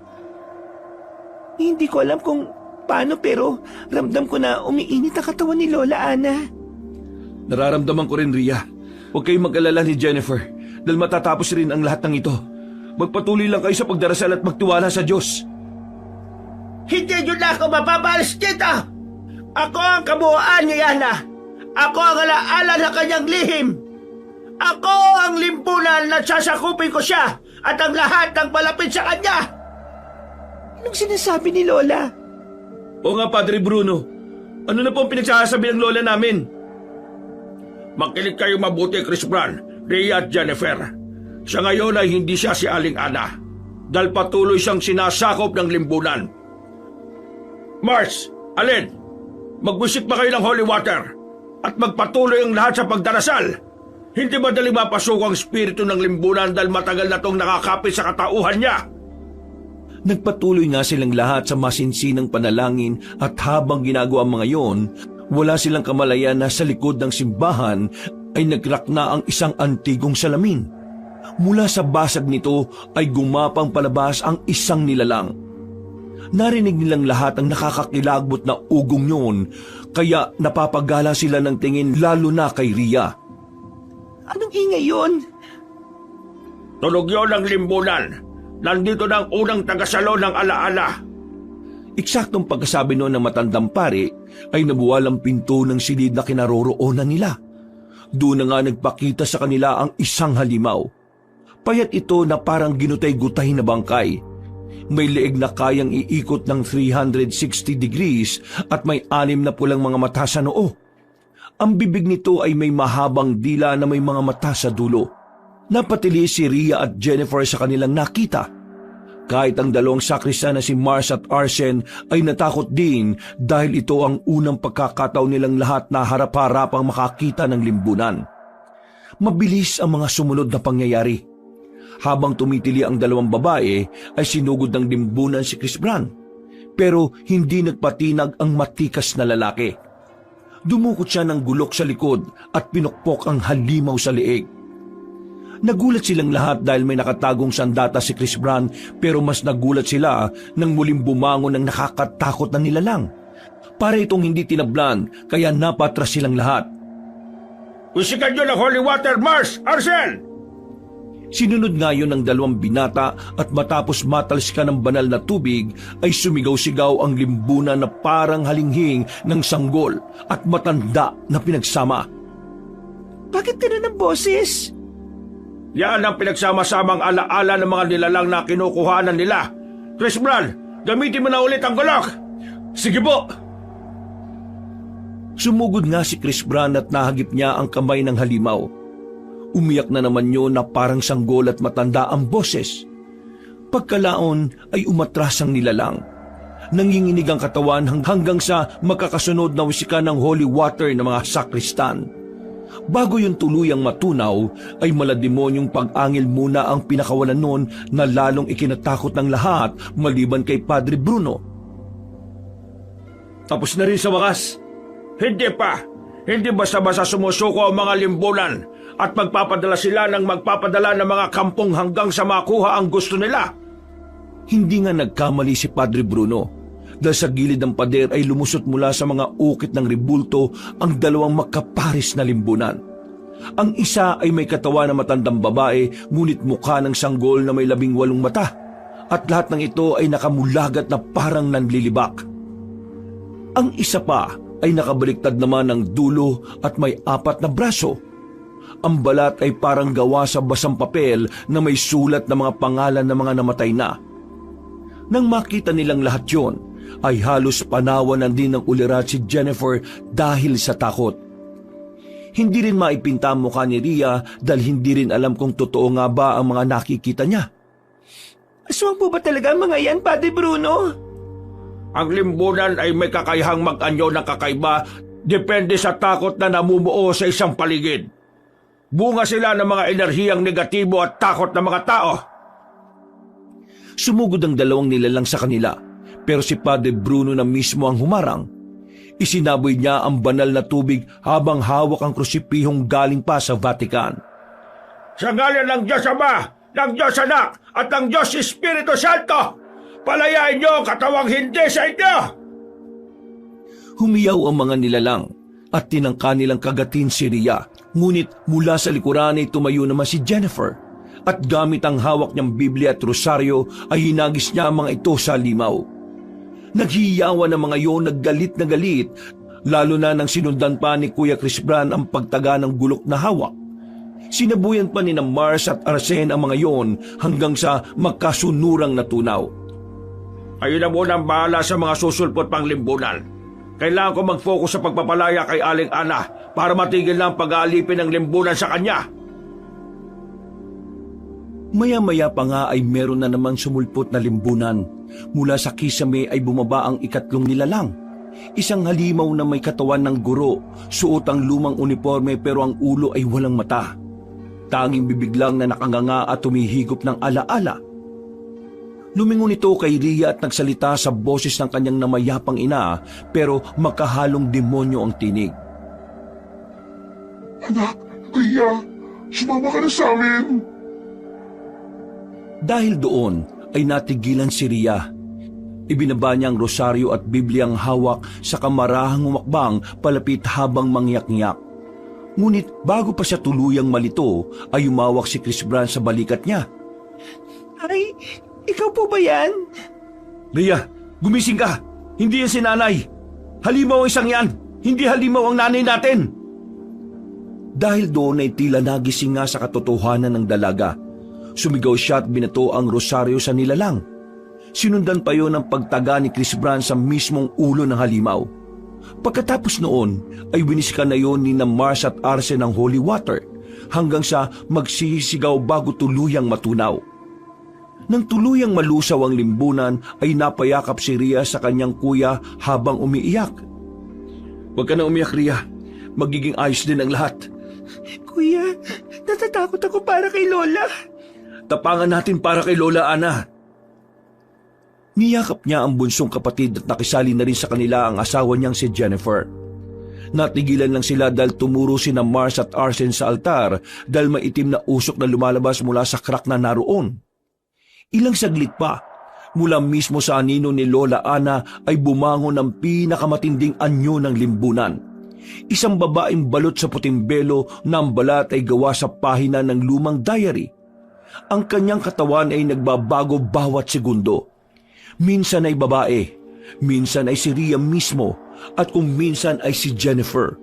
Hindi ko alam kung paano pero ramdam ko na umiinit ang katawan ni Lola Ana.
Nararamdaman ko rin, Rhea. Huwag kayong mag-alala ni Jennifer dahil matatapos rin ang lahat ng ito. Magpatuloy lang kayo sa pagdarasal at magtiwala sa Diyos.
Hindi nyo na ako mapapalis dito! Ako ang kabuuan ni Ana! Ako ang alaala ng kanyang lihim! Ako ang limbunan na sasakupin ko siya at ang lahat ng palapit sa kanya!
Anong sinasabi ni Lola?
O nga, Padre Bruno. Ano na po ang pinagsasabi ng Lola namin?
Makinig kayo mabuti, Chris Bran, Rhea at Jennifer. Sa ngayon ay hindi siya si Aling Ana dahil patuloy siyang sinasakop ng limbunan. Mars, Alin, magwisik ba kayo ng holy water at magpatuloy ang lahat sa pagdarasal? Hindi madaling mapasok ang espiritu ng limbunan dahil matagal na tong nakakapit sa katauhan niya.
Nagpatuloy nga silang lahat sa masinsinang panalangin at habang ginagawa ang mga yon, wala silang kamalayan na sa likod ng simbahan ay nagkrak na ang isang antigong salamin. Mula sa basag nito ay gumapang palabas ang isang nilalang. Narinig nilang lahat ang nakakakilagbot na ugong yun, kaya napapagala sila ng tingin lalo na kay Rhea.
Anong ingay yun?
Tunog yun ang limbunan. Nandito na ang unang tagasalo ng alaala.
Eksaktong pagkasabi noon ng matandang pare ay nabuwal ang pinto ng silid na kinaroroonan nila. Doon na nga nagpakita sa kanila ang isang halimaw. Payat ito na parang ginutay-gutay na bangkay. May leeg na kayang iikot ng 360 degrees at may 6 na pulang mga mata sa noo. Ang bibig nito ay may mahabang dila na may mga mata sa dulo. Napatili si Rhea at Jennifer sa kanilang nakita. Kahit ang dalawang sakristan na si Mars at Arsene ay natakot din dahil ito ang unang pagkakataon nilang lahat na harap-harapang makakita ng limbunan. Mabilis ang mga sumunod na pangyayari. Habang tumitili ang dalawang babae ay sinugod ng limbunan si Chris Bran. Pero hindi nagpatinag ang matikas na lalaki. Dumukot siya ng gulok sa likod at pinukpok ang halimaw sa leeg. Nagulat silang lahat dahil may nakatagong sandata si Chris Brown, pero mas nagulat sila nang muling bumangon ng nakakatakot na nilalang. Para itong hindi tinablan, kaya napatras silang lahat.
Usikan nyo ng holy water, Mars! Arsen!
Sinunod nga yun ng 2 binata at matapos matalsikan ng banal na tubig ay sumigaw-sigaw ang limbunan na parang halinghing ng sanggol at matanda na pinagsama.
Bakit ganun ang boses?
Yan ang pinagsama-samang alaala ng mga nilalang na kinukuhanan nila. Chris Brown, gamitin mo na ulit ang gulok! Sige po!
Sumugod nga si Chris Brown at nahagip niya ang kamay ng halimaw. Umiyak na naman yun na parang sanggol at matanda ang boses. Pagkalaon ay umatras ang nilalang. Nanginginig ang katawan hanggang sa makakasunod na wisika ng holy water ng mga sakristan. Bago yung tuluyang matunaw, ay malademonyong pag-angil muna ang pinakawalan nun na lalong ikinatakot ng lahat maliban kay Padre Bruno.
Tapos na rin sa wakas. Hindi pa. Hindi basta-basta sumusuko ang mga limbunan at magpapadala sila ng magpapadala ng mga kampong hanggang sa makuha ang gusto nila.
Hindi nga nagkamali si Padre Bruno. Dahil sa gilid ng pader ay lumusot mula sa mga ukit ng ribulto ang 2 magkaparis na limbunan. Ang isa ay may katawan na matandang babae, ngunit mukha ng sanggol na may 18 mata. At lahat ng ito ay nakamulagat na parang nanlilibak. Ang isa pa ay nakabaliktad naman ng dulo at may 4 na braso. Ang balat ay parang gawa sa basang papel na may sulat na mga pangalan ng mga namatay na. Nang makita nilang lahat yon, ay halos panawanan din ng ulirat si Jennifer dahil sa takot. Hindi rin maipinta ang mukha ni Ria dahil hindi rin alam kung totoo nga ba ang mga nakikita niya.
Aswang po ba talaga ang mga yan, Padre Bruno?
Ang limbunan ay may kakayahang mag-anyo ng kakaiba depende sa takot na namumuo sa isang paligid. Bunga sila ng mga enerhiyang negatibo at takot ng mga tao.
Sumugod ang 2 nilalang sa kanila. Pero si Padre Bruno na mismo ang humarang. Isinaboy niya ang banal na tubig habang hawak ang krusipihong galing pa sa Vatican.
Sa ngalan ng Diyos Ama, ng Diyos Anak, at ng Diyos Espiritu Santo, palayain niyo ang katawang hindi sa inyo!
Humiyaw ang mga nilalang at tinangka nilang kagatin si Ria. Ngunit mula sa likuran ay tumayo naman si Jennifer. At gamit ang hawak niyang Biblia at rosaryo ay hinagis niya ang mga ito sa limaw. Naghihiyawan ang mga iyon, naggalit na galit, lalo na nang sinundan pa ni Kuya Chris Brown ang pagtaga ng gulok na hawak. Sinabuyan pa ni na Mars at Arsen ang mga iyon hanggang sa magkasunurang natunaw.
Ayun na muna ang bahala sa mga susulpot pang limbunan. Kailangan ko mag-focus sa pagpapalaya kay Aling Ana para matigil na ang pag-aalipin ng limbunan sa kanya.
Maya-maya pa nga ay meron na naman sumulpot na limbunan. Mula sa kisame ay bumaba ang 3 nilalang. Isang halimaw na may katawan ng guro, suot ang lumang uniforme pero ang ulo ay walang mata. Tanging bibig lang na nakanganga at tumihigop ng alaala. Lumingon ito kay Ria at nagsalita sa boses ng kanyang namayapang ina pero makahalong demonyo ang tinig.
Anak, Ria, sumama ka na sa amin.
Dahil doon ay natigilan si Ria. Ibinaba niya ang rosaryo at Bibliang hawak sa kamarahang umakbang palapit habang mangyak-ngyak. Ngunit bago pa siya tuluyang malito ay umawak si Chris Brown sa balikat niya.
Ay, ikaw po ba yan?
Ria, gumising ka! Hindi yan si nanay! Halimaw ang isang yan! Hindi halimaw ang nanay natin! Dahil doon ay tila nagising nga sa katotohanan ng dalaga. Sumigaw siya at binato ang rosaryo sa nilalang. Sinundan pa yon ang pagtaga ni Chris Brown sa mismong ulo ng halimaw. Pagkatapos noon ay winisikan na yon ni na Mars at Arsen ng holy water hanggang sa magsisigaw bago tuluyang matunaw. Nang tuluyang malusaw ang limbunan ay napayakap si Ria sa kanyang kuya habang umiiyak. Huwag ka na umiyak, Ria. Magiging ayos din ang lahat.
Kuya, natatakot ako para kay Lola.
Tapangan natin para kay Lola Ana. Niyakap niya ang bunsong kapatid at nakisali na rin sa kanila ang asawa niyang si Jennifer. Natigilan lang sila dahil tumuro sina Mars at Arsene sa altar dahil maitim na usok na lumalabas mula sa crack na naroon. Ilang saglit pa, mula mismo sa anino ni Lola Ana ay bumangon ang pinakamatinding anyo ng limbunan. Isang babaeng balot sa puting belo na ang balat ay gawa sa pahina ng lumang diary. Ang kanyang katawan ay nagbabago bawat segundo. Minsan ay babae, minsan ay si Rhea mismo, at kung minsan ay si Jennifer.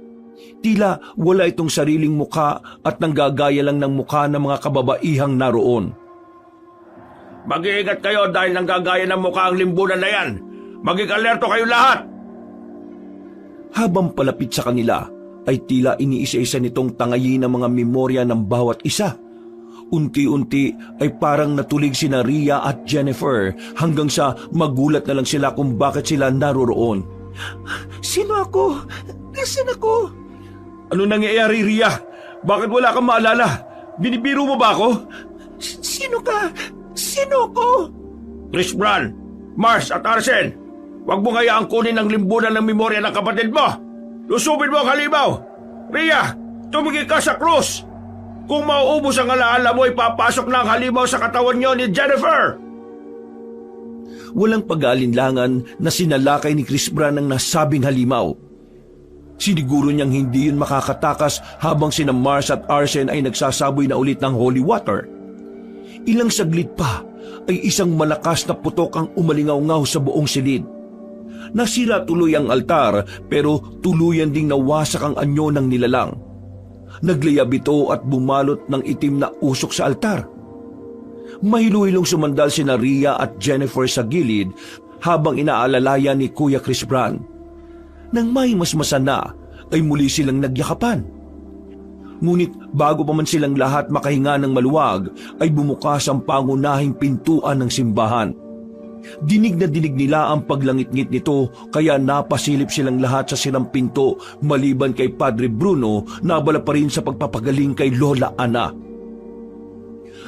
Tila wala itong sariling muka at nanggagaya lang ng muka ng mga kababaihang naroon.
Mag-iingat kayo dahil nanggagaya ng mukha ang limbunan na yan. Maging alerto kayo lahat!
Habang palapit sa kanila, ay tila iniisa-isa nitong tangayin ang mga memorya ng bawat isa. Unti-unti ay parang natulig sina Rhea at Jennifer hanggang sa magulat na lang sila kung bakit sila naroroon.
Sino ako? Nasaan ako?
Ano nangyayari, Rhea? Bakit wala kang maalala? Binibiro mo ba ako?
Sino ka? Sino ako?
Chris Bran, Mars at Arsene, huwag mo ngayaang kunin ang limbunan ng memorya ng kapatid mo. Lusubin mo ang halimaw. Rhea, tumigil ka sa krus. Kung mauubos ang alaala mo, ipapasok na ang halimaw sa katawan niyo ni Jennifer.
Walang pag-aalinlangan na sinalakay ni Chris Bran ang nasabing halimaw. Siniguro niyang hindi yun makakatakas habang sina Mars at Arsene ay nagsasaboy na ulit ng holy water. Ilang saglit pa ay isang malakas na putok ang umalingaw-ngaw sa buong silid. Nasira tuloy ang altar pero tuluyan ding nawasak ang anyo ng nilalang. Naglayab ito at bumalot ng itim na usok sa altar. Mahilo-hilong sumandal sina Rhea at Jennifer sa gilid habang inaalalayan ni Kuya Chris Bran. Nang may masmasan na ay muli silang nagyakapan. Ngunit bago pa man silang lahat makahinga ng maluwag ay bumukas ang pangunahing pintuan ng simbahan. Dinig na dinig nila ang paglangit-ngit nito kaya napasilip silang lahat sa silang pinto maliban kay Padre Bruno na abala pa rin sa pagpapagaling kay Lola Ana.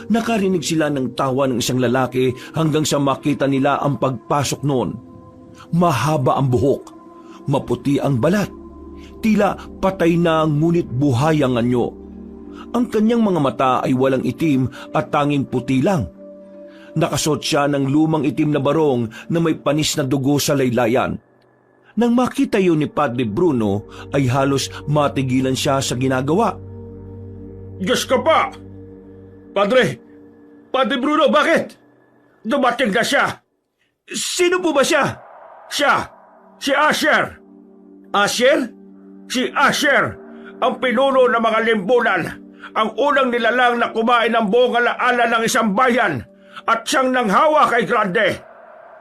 Nakarinig sila ng tawa ng isang lalaki hanggang sa makita nila ang pagpasok noon. Mahaba ang buhok, maputi ang balat, tila patay na ngunit buhay ang anyo. Ang kanyang mga mata ay walang itim at tanging puti lang. Nakasuot siya ng lumang itim na barong na may panis na dugo sa laylayan. Nang makita yun ni Padre Bruno ay halos matigilan siya sa ginagawa.
Diyos ka pa! Padre Bruno, bakit? Dumating na siya! Sino po ba siya? Si Asher! Asher? Si Asher, ang pinuno ng mga limbunan, ang unang nilalang na kumain ng buong alaala ng isang bayan, at siyang nanghawa kay Grande,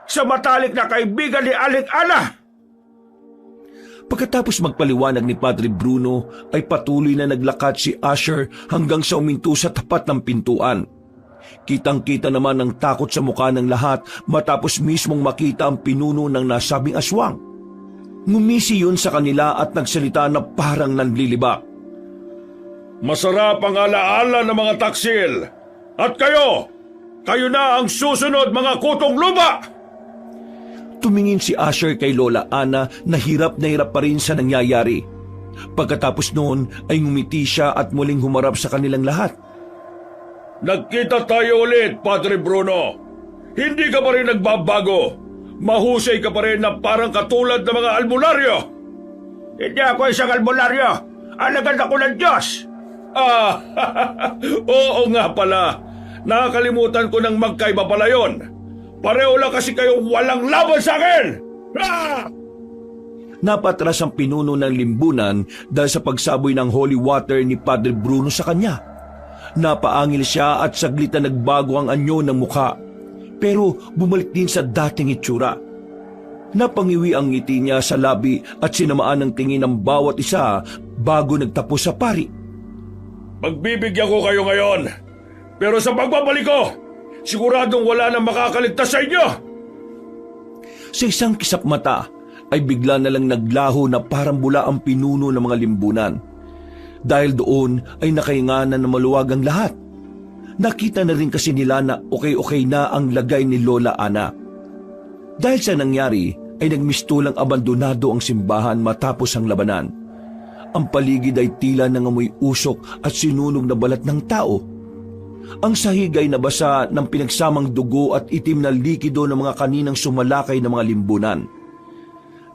sa matalik na kaibigan ni Aling Ana.
Pagkatapos magpaliwanag ni Padre Bruno ay patuloy na naglakad si Asher hanggang sa uminto sa tapat ng pintuan. Kitang-kita naman ang takot sa mukha ng lahat matapos mismong makita ang pinuno ng nasabing aswang. Ngumisi yun sa kanila at nagsalita na parang nanlilibak.
Masarap ang alaala ng mga taksil. At kayo na ang susunod mga kutong lupa!
Tumingin si Asher kay Lola Ana na hirap pa rin sa nangyayari. Pagkatapos noon ay ngumiti siya at muling humarap sa kanilang lahat.
Nagkita tayo ulit, Padre Bruno. Hindi ka pa rin nagbabago. Mahusay ka pa rin na parang katulad ng mga albularyo. Hindi ako isang albularyo. Alagad ako ng Diyos. Oo nga pala. Nakakalimutan ko ng magkaiba pala yun. Pareho lang kasi kayong walang laban sa akin!
Napatras ang pinuno ng limbunan dahil sa pagsaboy ng holy water ni Padre Bruno sa kanya. Napaangil siya at saglit na nagbago ang anyo ng mukha. Pero bumalik din sa dating itsura. Napangiwi ang ngiti niya sa labi at sinamaan ng tingin ng bawat isa bago nagtapos sa pari.
Pagbibigyan ko kayo ngayon. Pero sa pagbabalik ko, siguradong wala nang makakaligtas sa inyo.
Sa isang kisap mata ay bigla na lang naglaho na parang bula ang pinuno ng mga limbunan. Dahil doon ay nakahinganan na maluwag ang lahat. Nakita na rin kasi nila na okay na ang lagay ni Lola Ana. Dahil sa nangyari ay nagmistulang abandonado ang simbahan matapos ang labanan. Ang paligid ay tila nangamoy usok at sinunog na balat ng tao. Ang sahig ay nabasa ng pinagsamang dugo at itim na likido ng mga kaninang sumalakay na mga limbunan.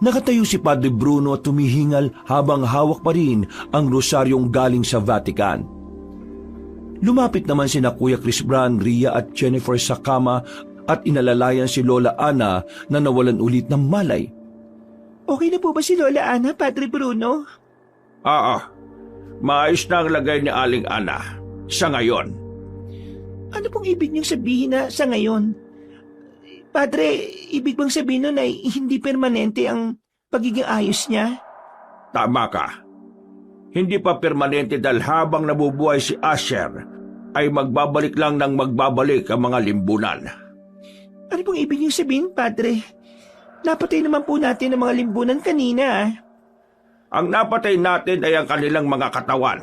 Nakatayo si Padre Bruno at tumihingal habang hawak pa rin ang rosaryong galing sa Vatican. Lumapit naman sina Kuya Chris Bran, Ria at Jennifer sa kama at inalalayan si Lola Ana na nawalan ulit ng malay.
Okay na po ba si Lola Ana, Padre Bruno?
Maayos na ang lagay ni Aling Ana sa ngayon.
Ano pong ibig niyong sabihin na sa ngayon? Padre, ibig bang sabihin nun ay hindi permanente ang pagiging ayos niya?
Tama ka. Hindi pa permanente dahil habang nabubuhay si Asher, ay magbabalik lang ng magbabalik ang mga limbunan.
Ano pong ibig niyong sabihin, Padre? Napatay naman po natin ang mga limbunan kanina.
Ang napatay natin ay ang kanilang mga katawan,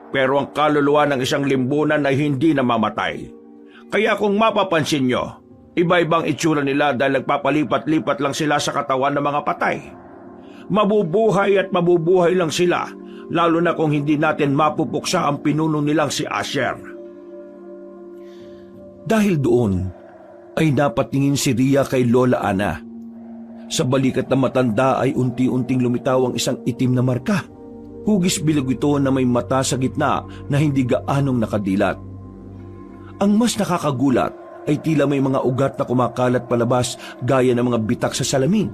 pero ang kaluluwa ng isang limbunan ay hindi namamatay. Kaya kung mapapansin nyo, iba-ibang itsura nila dahil nagpapalipat-lipat lang sila sa katawan ng mga patay. Mabubuhay at mabubuhay lang sila, lalo na kung hindi natin mapupuksa ang pinuno nilang si Asher.
Dahil doon, ay napatingin si Ria kay Lola Ana. Sa balikat na matanda ay unti-unting lumitaw ang isang itim na marka. Hugis bilog ito na may mata sa gitna na hindi gaanong nakadilat. Ang mas nakakagulat ay tila may mga ugat na kumakalat palabas gaya ng mga bitak sa salamin.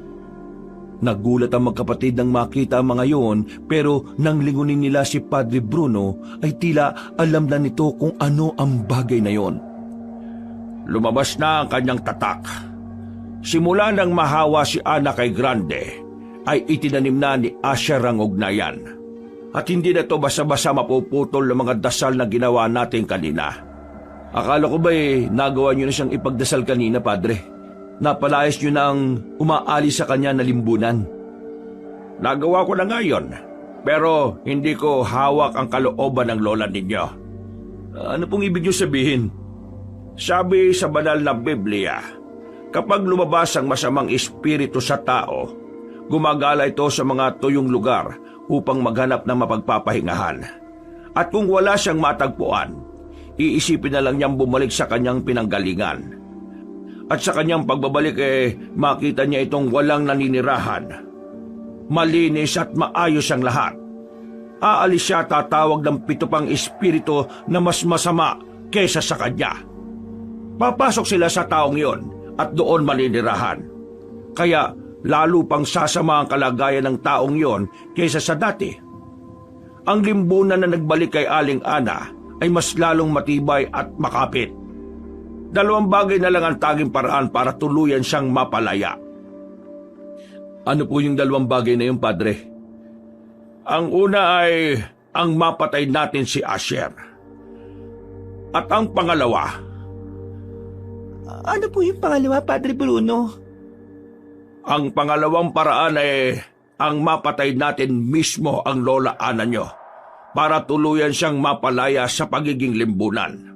Nagulat ang magkapatid nang makita ang mga yon, pero nang lingunin nila si Padre Bruno ay tila alam na nito kung ano ang bagay na yon.
Lumabas na ang kanyang tatak. Simula nang mahawa si Ana kay Grande, ay itinanim na ni Asher ang ugnayan. At hindi na ito basa-basa mapuputol ng mga dasal na ginawa natin kanina. Akala ko ba'y nagawa niyo na siyang ipagdasal kanina, Padre? Napalayas niyo na ang umaalis sa kanya na limbunan. Nagawa ko na ngayon, pero hindi ko hawak ang kalooban ng lola ninyo.
Ano pong ibig niyo sabihin?
Sabi sa banal na Biblia, kapag lumabas ang masamang espiritu sa tao, gumagala ito sa mga tuyong lugar upang maghanap ng mapagpapahingahan. At kung wala siyang matagpuan, iisipin na lang niyang bumalik sa kanyang pinanggalingan. At sa kanyang pagbabalik makita niya itong walang naninirahan. Malinis at maayos ang lahat. Aalis siya tatawag ng 7 pang espiritu na mas masama kesa sa kanya. Papasok sila sa taong yon at doon maninirahan. Kaya lalo pang sasama ang kalagayan ng taong yon kaysa sa dati. Ang limbunan na nagbalik kay Aling Ana ay mas lalong matibay at makapit. 2 bagay na lang ang tanging paraan para tuluyan siyang mapalaya.
Ano po yung 2 bagay na yung, Padre?
Ang una ay ang mapatay natin si Asher. At ang pangalawa,
Ano po yung pangalawa, Padre Bruno?
ang pangalawang paraan ay ang mapatay natin mismo ang Lola Ana nyo para tuluyan siyang mapalaya sa pagiging limbunan.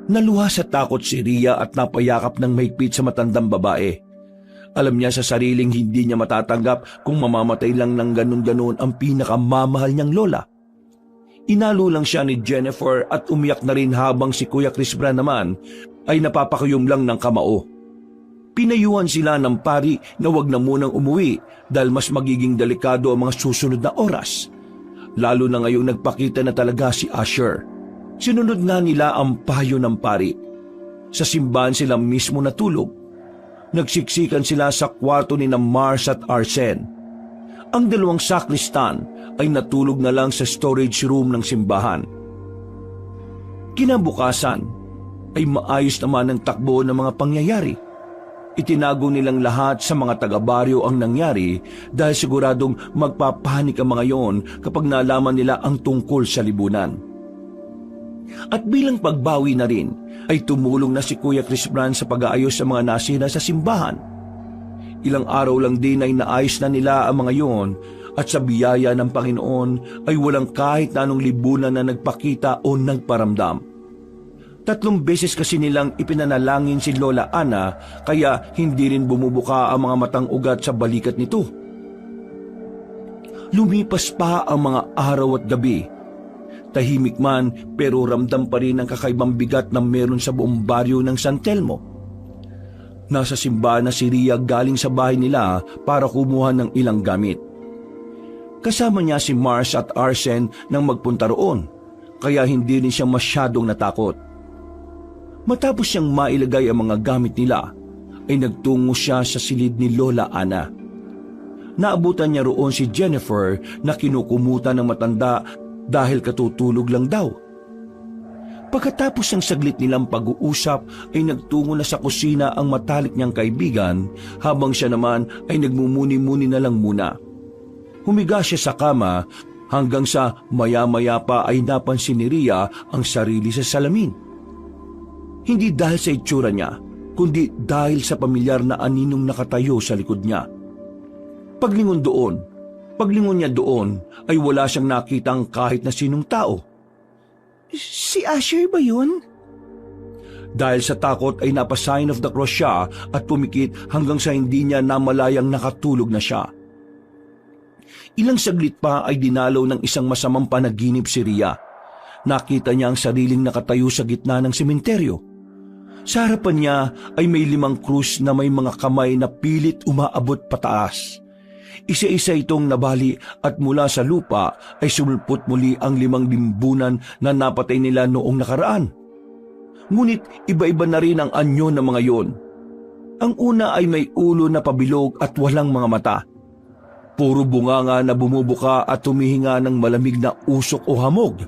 Naluha sa takot si Ria at napayakap ng mahigpit sa matandang babae. Alam niya sa sariling hindi niya matatanggap kung mamamatay lang ng ganun-ganun ang pinakamamahal niyang lola. Inalo lang siya ni Jennifer at umiyak na rin habang si Kuya Chris Bran naman ay napapakuyom lang ng kamao. Pinayuhan sila ng pari na wag na munang umuwi dahil mas magiging delikado ang mga susunod na oras. Lalo na ngayong nagpakita na talaga si Asher. Sinunod na nila ang payo ng pari. Sa simbahan sila mismo natulog. Nagsiksikan sila sa kwarto ni na Mars at Arsen. Ang 2 sakristan ay natulog na lang sa storage room ng simbahan. Kinabukasan ay maayos naman ang takbo ng mga pangyayari. Itinago nilang lahat sa mga taga-baryo ang nangyari dahil siguradong magpapanik ang mga yon kapag nalaman nila ang tungkol sa libunan. At bilang pagbawi na rin, ay tumulong na si Kuya Chris Bran sa pag-aayos sa mga nasira sa simbahan. Ilang araw lang din ay naayos na nila ang mga yon at sa biyaya ng Panginoon ay walang kahit na anong libunan na nagpakita o nagparamdam. 3 beses kasi nilang ipinanalangin si Lola Ana kaya hindi rin bumubuka ang mga matang ugat sa balikat nito. Lumipas pa ang mga araw at gabi. Tahimik man pero ramdam pa rin ang kakaibang bigat na meron sa buong baryo ng San Telmo. Nasa simbahan na si Ria galing sa bahay nila para kumuha ng ilang gamit. Kasama niya si Mars at Arsen nang magpunta roon, kaya hindi rin siya masyadong natakot. Matapos siyang mailagay ang mga gamit nila, ay nagtungo siya sa silid ni Lola Ana. Naabutan niya roon si Jennifer na kinukumutan ng matanda dahil katutulog lang daw. Pagkatapos ng saglit nilang pag-uusap ay nagtungo na sa kusina ang matalik niyang kaibigan habang siya naman ay nagmumuni-muni na lang muna. Humiga siya sa kama hanggang sa maya-maya pa ay napansin ni Ria ang sarili sa salamin. Hindi dahil sa itsura niya, kundi dahil sa pamilyar na aninong nakatayo sa likod niya. Paglingon niya doon ay wala siyang nakitang kahit na sinong tao.
Si Asher ba yun?
Dahil sa takot ay napa-sign of the cross siya at pumikit hanggang sa hindi niya namalayang nakatulog na siya. Ilang saglit pa ay dinalaw ng isang masamang panaginip si Ria. Nakita niya ang sariling nakatayo sa gitna ng sementeryo. Sa harapan niya ay may 5 krus na may mga kamay na pilit umaabot pataas. Isa-isa itong nabali at mula sa lupa ay sumulpot muli ang 5 limbunan na napatay nila noong nakaraan. Ngunit iba-iba na rin ang anyo ng mga yon. Ang una ay may ulo na pabilog at walang mga mata. Puro bunganga na bumubuka at humihinga ng malamig na usok o hamog.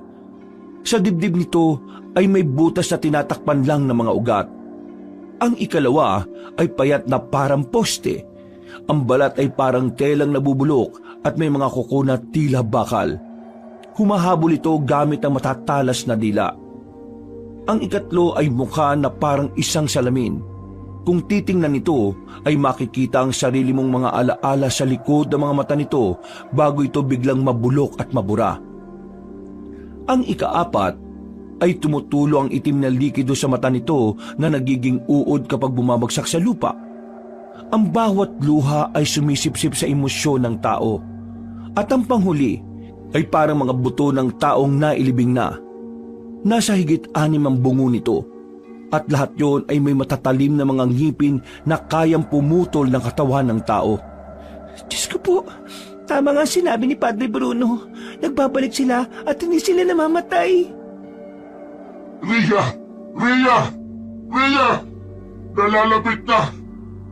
Sa dibdib nito ay may butas na tinatakpan lang ng mga ugat. Ang ikalawa ay payat na parang poste. Ang balat ay parang telang nabubulok at may mga kuko na tila bakal. Humahabol ito gamit ang matatalas na dila. Ang ikatlo ay mukha na parang isang salamin. Kung titingnan nito ay makikita ang sarili mong mga alaala sa likod ng mga mata nito bago ito biglang mabulok at mabura. Ang ikaapat ay tumutulo ang itim na likido sa mata nito na nagiging uod kapag bumabagsak sa lupa. Ang bawat luha ay sumisipsip sa emosyon ng tao. At ang panghuli ay parang mga buto ng taong nailibing na. Nasa higit 6 ang bungo nito. At lahat yon ay may matatalim na mga ngipin na kayang pumutol ng katawan ng tao.
Diyos ko po, tama nga sinabi ni Padre Bruno. Nagbabalik sila at hindi sila namamatay.
Ria! Ria! Ria! Nalalapit na!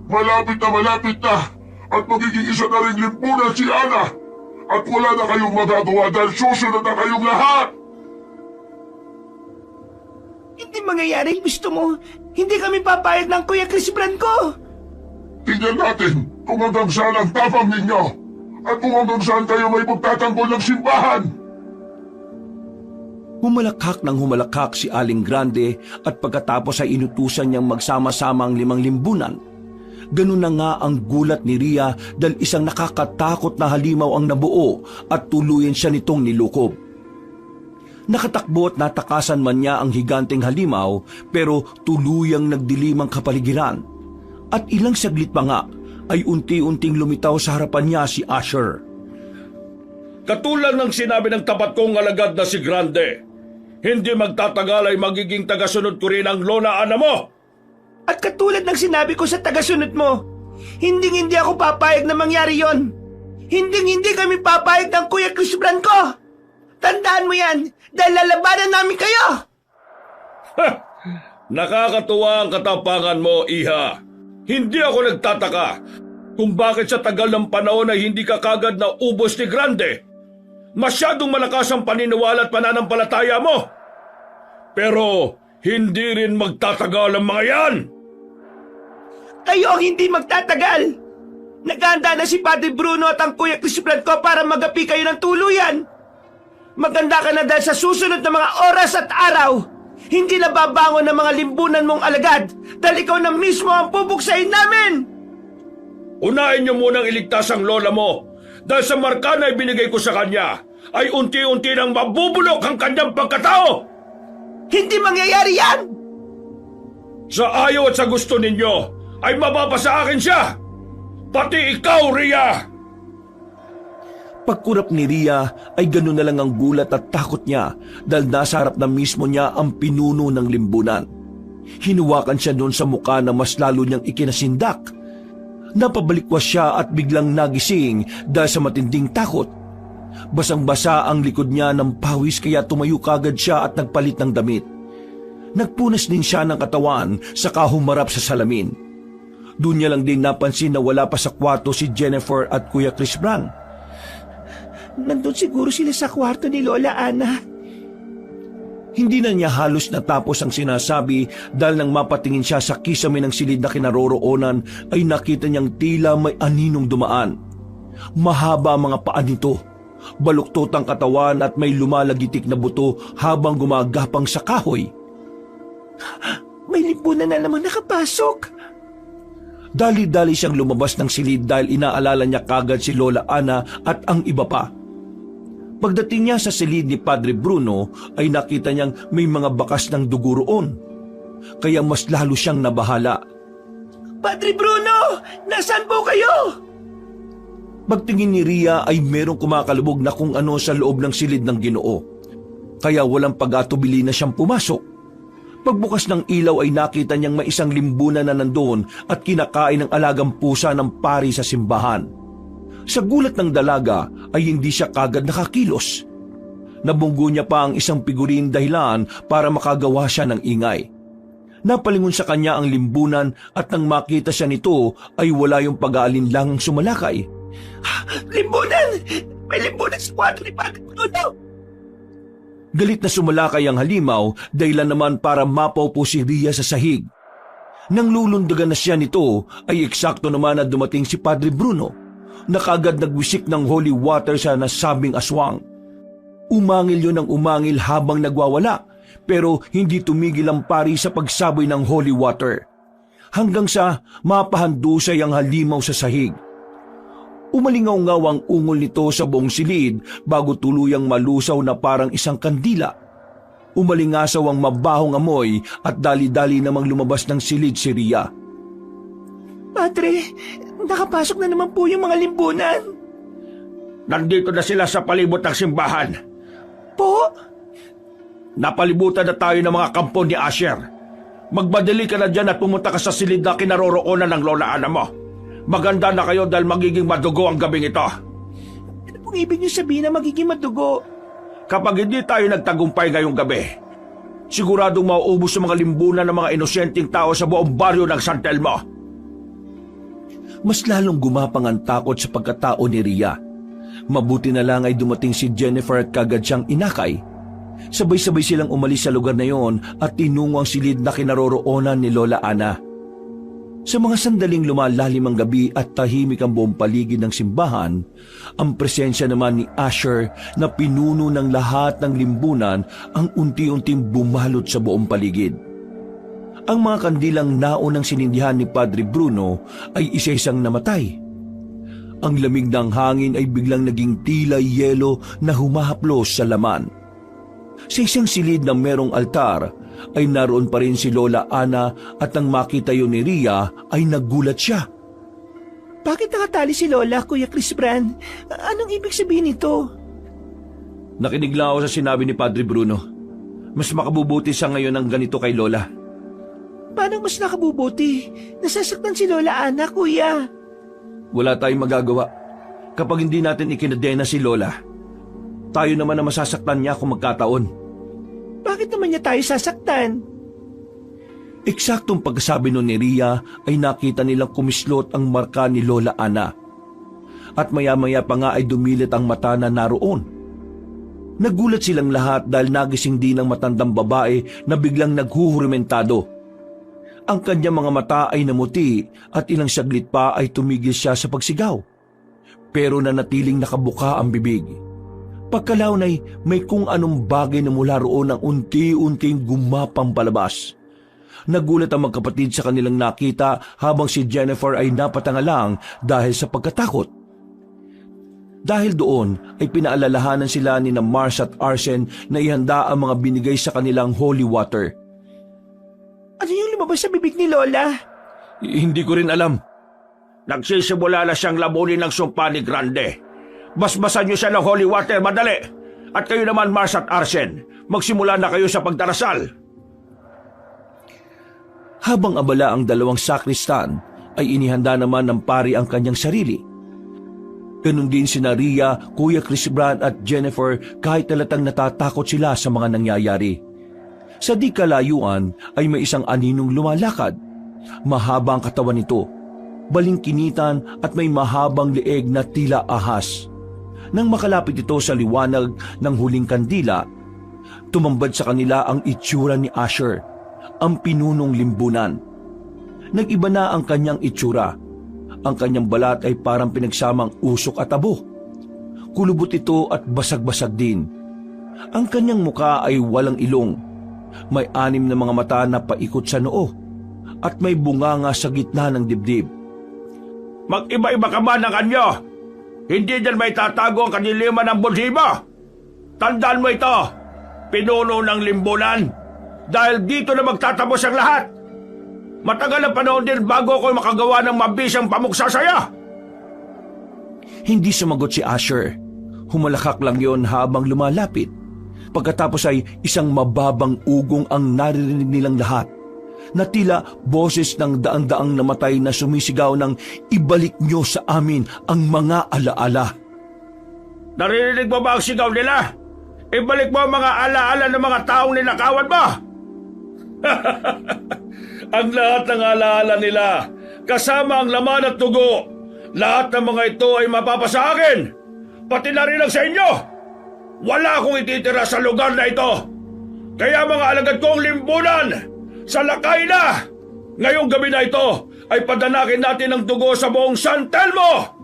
Malapit na! At magiging isa na rin limbunan si Ana! At wala na kayong magagawa dahil susunod na kayong lahat!
Hindi mangyayari ang gusto mo. Hindi kami papayag ng Kuya Chris Branco.
Tingnan natin kung hanggang saan ang tapang ninyo at kung hanggang saan kayo may pagtatanggol ng simbahan!
Humalakhak ng humalakhak si Aling Grande at pagkatapos ay inutusan niyang magsama-sama ang 5 limbunan. Ganun na nga ang gulat ni Ria dahil isang nakakatakot na halimaw ang nabuo at tuluyan siya nitong nilukob. Nakatakbo at natakasan man niya ang higanteng halimaw pero tuluyang nagdilim ang kapaligiran. At ilang saglit pa nga ay unti-unting lumitaw sa harapan niya si Asher.
Katulad ng sinabi ng tapat kong alagad na si Grande, hindi magtatagal ay magiging tagasunod ko rin ang Lola Ana mo.
At katulad ng sinabi ko sa tagasunod mo, hindi ako papayag na mangyari yon. Hindi kami papayag ng Kuya Chris Branco. Tandaan mo yan, dahil lalabanan namin kayo.
Nakakatuwa ang katapangan mo, Iha. Hindi ako nagtataka kung bakit sa tagal ng panahon ay hindi ka kagad na ubos ni Grande. Masyadong malakas ang paniniwala at pananampalataya mo. Pero hindi rin magtatagal ang mga yan.
Kayo ang hindi magtatagal. Naghahanda na si Padre Bruno at ang Kuya Chris Branco para magapi kayo ng tuluyan. Maganda ka na dahil sa susunod na mga oras at araw, hindi na babangon ng mga limbunan mong alagad dahil ikaw na mismo ang pupuksain namin.
Unahin niyo munang iligtas ang lola mo dahil sa marka na ibinigay ko sa kanya ay unti-unti nang mabubulok ang kanyang pagkatao.
Hindi mangyayari yan!
Sa ayaw at sa gusto ninyo ay mapapasa akin siya. Pati ikaw, Ria!
Pagkurap ni Ria ay ganoon na lang ang gulat at takot niya dahil nasa harap na mismo niya ang pinuno ng limbunan. Hinuwakan siya noon sa mukha na mas lalo niyang ikinasindak. Napabalikwas siya at biglang nagising dahil sa matinding takot. Basang-basa ang likod niya ng pawis kaya tumayo kagad siya at nagpalit ng damit. Nagpunas din siya ng katawan saka humarap sa salamin. Doon niya lang din napansin na wala pa sa kwarto si Jennifer at Kuya Chris Bran.
Nandun siguro sila sa kwarto ni Lola Ana.
Hindi na niya halos natapos ang sinasabi dahil nang mapatingin siya sa kisame ng silid na kinaroroonan ay nakita niyang tila may aninong dumaan. Mahaba ang mga paa nito, baluktot ang katawan at may lumalagitik na buto habang gumagapang sa kahoy.
May lipunan na naman nakapasok.
Dali-dali siyang lumabas ng silid dahil inaalala niya kagad si Lola Ana at ang iba pa. Pagdating niya sa silid ni Padre Bruno ay nakita niyang may mga bakas ng dugo roon. Kaya mas lalo siyang nabahala.
Padre Bruno! Nasaan po kayo?
Pagtingin ni Ria ay merong kumakalubog na kung ano sa loob ng silid ng Ginoo. Kaya walang pag-atubili na siyang pumasok. Pagbukas ng ilaw ay nakita niyang may isang limbunan na nandoon at kinakain ng alagang pusa ng pari sa simbahan. Sa gulat ng dalaga ay hindi siya kagad nakakilos. Nabunggo niya pa ang isang figurin dahilan para makagawa siya ng ingay. Napalingon sa kanya ang limbunan at nang makita siya nito ay wala yung pag-aalinlangang sumalakay.
Limbunan! May limbunan sa kwarto ni Padre Bruno!
Galit na sumalakay ang halimaw dahilan naman para mapaw po si Ria sa sahig. Nang lulundagan na siya nito ay eksakto naman na dumating si Padre Bruno. Nakagad nagwisik ng holy water sa nasabing aswang. Umangil yun ng umangil habang nagwawala pero hindi tumigil ang pari sa pagsaboy ng holy water. Hanggang sa mapahandusay ang halimaw sa sahig. Umalingaw-ngaw ang ungol nito sa buong silid bago tuluyang malusaw na parang isang kandila. Umalingasaw ang mabahong amoy at dali-dali namang lumabas ng silid si Ria.
Padre, nakapasok na naman po yung mga limbunan.
Nandito na sila sa palibot ng simbahan.
Po?
Napalibutan na tayo ng mga kampo ni Asher. Magbadali ka na dyan at pumunta ka sa silid na kinaroroonan ng Lola Ana mo. Maganda na kayo dahil magiging madugo ang gabing ito.
Ano pong ibig niyo sabihin na magiging madugo?
Kapag hindi tayo nagtagumpay ngayong gabi, siguradong mauubos ang mga limbunan ng mga inosenteng tao sa buong baryo ng San Telmo.
Mas lalong gumapang ang takot sa pagkatao ni Ria. Mabuti na lang ay dumating si Jennifer at kagad siyang inakay. Sabay-sabay silang umalis sa lugar na yon at tinungo ang silid na kinaroroonan ni Lola Ana. Sa mga sandaling lumalalim ang gabi at tahimik ang buong paligid ng simbahan, ang presensya naman ni Asher na pinuno ng lahat ng limbunan ang unti-unting bumalot sa buong paligid. Ang mga kandilang naunang sinindihan ni Padre Bruno ay isa-isang namatay. Ang lamig ng hangin ay biglang naging tila yelo na humahaplos sa laman. Sa isang silid na merong altar ay naroon pa rin si Lola Ana at nang makita yun ni Ria ay nagulat siya.
Bakit nakatali si Lola, Kuya Chris Bran? Anong ibig sabihin nito?
Nakinig lang ako sa sinabi ni Padre Bruno. Mas makabubuti siya ngayon ng ganito kay Lola.
Paano mas nakabubuti? Nasasaktan si Lola Ana, Kuya.
Wala tayong magagawa. Kapag hindi natin ikinadena si Lola, tayo naman na masasaktan niya kung magkataon.
Bakit naman niya tayo sasaktan?
Eksaktong pagkasabi nun ni Ria ay nakita nilang kumislot ang marka ni Lola Ana. At maya-maya pa nga ay dumilit ang mata na naroon. Nagulat silang lahat dahil nagising din ang matandang babae na biglang naghuhurimentado. Ang kanyang mga mata ay namuti at ilang saglit pa ay tumigil siya sa pagsigaw. Pero nanatiling nakabuka ang bibig. Pagkalaon ay may kung anong bagay na mula roon ang unti-unting gumapang palabas. Nagulat ang magkapatid sa kanilang nakita habang si Jennifer ay napatangalang dahil sa pagkatakot. Dahil doon ay pinaalalahanan sila ni na Mars at Arsen na ihanda ang mga binigay sa kanilang holy water.
Ano yung lumabas sa bibig ni Lola?
Hindi ko rin alam.
Nagsisimula na siyang lamunin ng sumpa ni Grande. Basbasan niyo siya ng holy water, madali! At kayo naman, Mars at Arsene, magsimula na kayo sa pagdarasal.
Habang abala ang dalawang sakristan, ay inihanda naman ng pari ang kanyang sarili. Ganun din sina Rhea, Kuya Chris Brand at Jennifer kahit talatang natatakot sila sa mga nangyayari. Sa di kalayuan ay may isang aninong lumalakad. Mahaba ang katawan nito, balingkinitan at may mahabang leeg na tila ahas. Nang makalapit ito sa liwanag ng huling kandila, tumambad sa kanila ang itsura ni Asher, ang pinunong limbunan. Nag-iba na ang kanyang itsura. Ang kanyang balat ay parang pinagsamang usok at abo. Kulubot ito at basag-basag din. Ang kanyang muka ay walang ilong. May 6 na mga mata na paikot sa noo at may bunganga sa gitna ng dibdib.
Mag-iba-iba ka ba ng anyo? Hindi dyan may tatago ang kaniliman ng bulsiba. Tandaan mo ito, pinuno ng limbunan, dahil dito na magtatapos ang lahat. Matagal na panahon din bago ako makagawa ng mabisang pamuksa sa'yo.
Hindi sumagot si Asher. Humalakak lang yon habang lumalapit. Pagkatapos ay isang mababang ugong ang naririnig nilang lahat, na tila boses ng daang-daang namatay na sumisigaw ng ibalik nyo sa amin ang mga alaala.
Naririnig mo ba ang sigaw nila? Ibalik mo ang mga alaala ng mga taong ninakawan mo! Ang lahat ng alaala nila, kasama ang laman at dugo, lahat ng mga ito ay mapapasa akin, pati na rin ang sa inyo. Wala akong ititira sa lugar na ito. Kaya mga alagad kong limbunan, salakay na! Ngayong gabi na ito ay padanakin natin ang dugo sa buong San Telmo!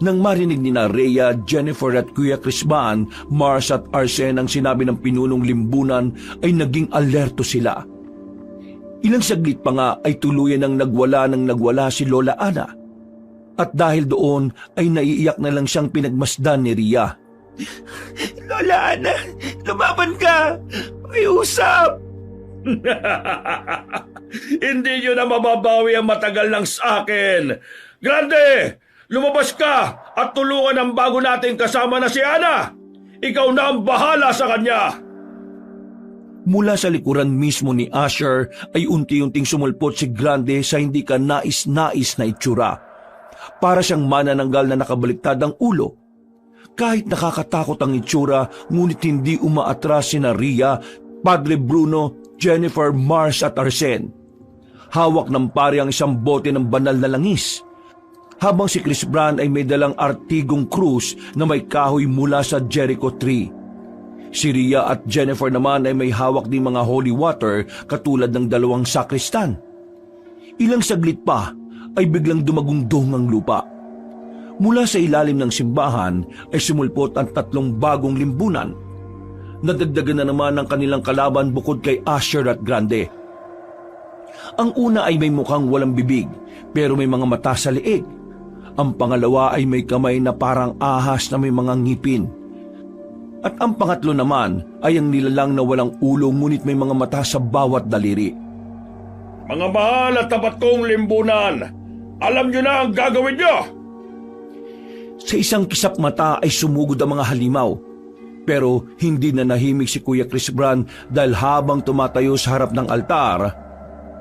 Nang marinig ni na Rhea, Jennifer at Kuya Crisban, Mars at Arsene ang sinabi ng pinunong limbunan ay naging alerto sila. Ilang saglit pa nga ay tuluyan ng nagwala si Lola Ana. At dahil doon ay naiiyak na lang siyang pinagmasdan ni Rhea.
Lola Ana, lumaban ka! Pakiusap!
Hindi nyo na mababawi ang matagal ng sa akin. Grande, lumabas ka at tulungan ang bago nating kasama na si Ana. Ikaw na ang bahala sa kanya.
Mula sa likuran mismo ni Asher ay unti-unting sumulpot si Grande sa hindi ka nais-nais na itsura. Para siyang manananggal na nakabaliktad ang ulo. Kahit nakakatakot ang itsura, ngunit hindi umaatras sina Rhea, Padre Bruno, Jennifer, Mars at Arsene. Hawak ng pari ang isang bote ng banal na langis, habang si Chris Brand ay may dalang artigong krus na may kahoy mula sa Jericho tree. Si Rhea at Jennifer naman ay may hawak din mga holy water katulad ng 2 sakristan. Ilang saglit pa ay biglang dumagungdong ang lupa. Mula sa ilalim ng simbahan ay sumulpot ang 3 bagong limbunan. Nadagdagan na naman ang kanilang kalaban bukod kay Asher at Grande. Ang una ay may mukhang walang bibig pero may mga mata sa leeg. Ang pangalawa ay may kamay na parang ahas na may mga ngipin. At ang pangatlo naman ay ang nilalang na walang ulo ngunit may mga mata sa bawat daliri.
Mga mahal at tapat kong limbunan, alam nyo na ang gagawin nyo!
Sa isang kisap mata ay sumugod ang mga halimaw. Pero hindi na nahimik si Kuya Chris Brand dahil habang tumatayo sa harap ng altar,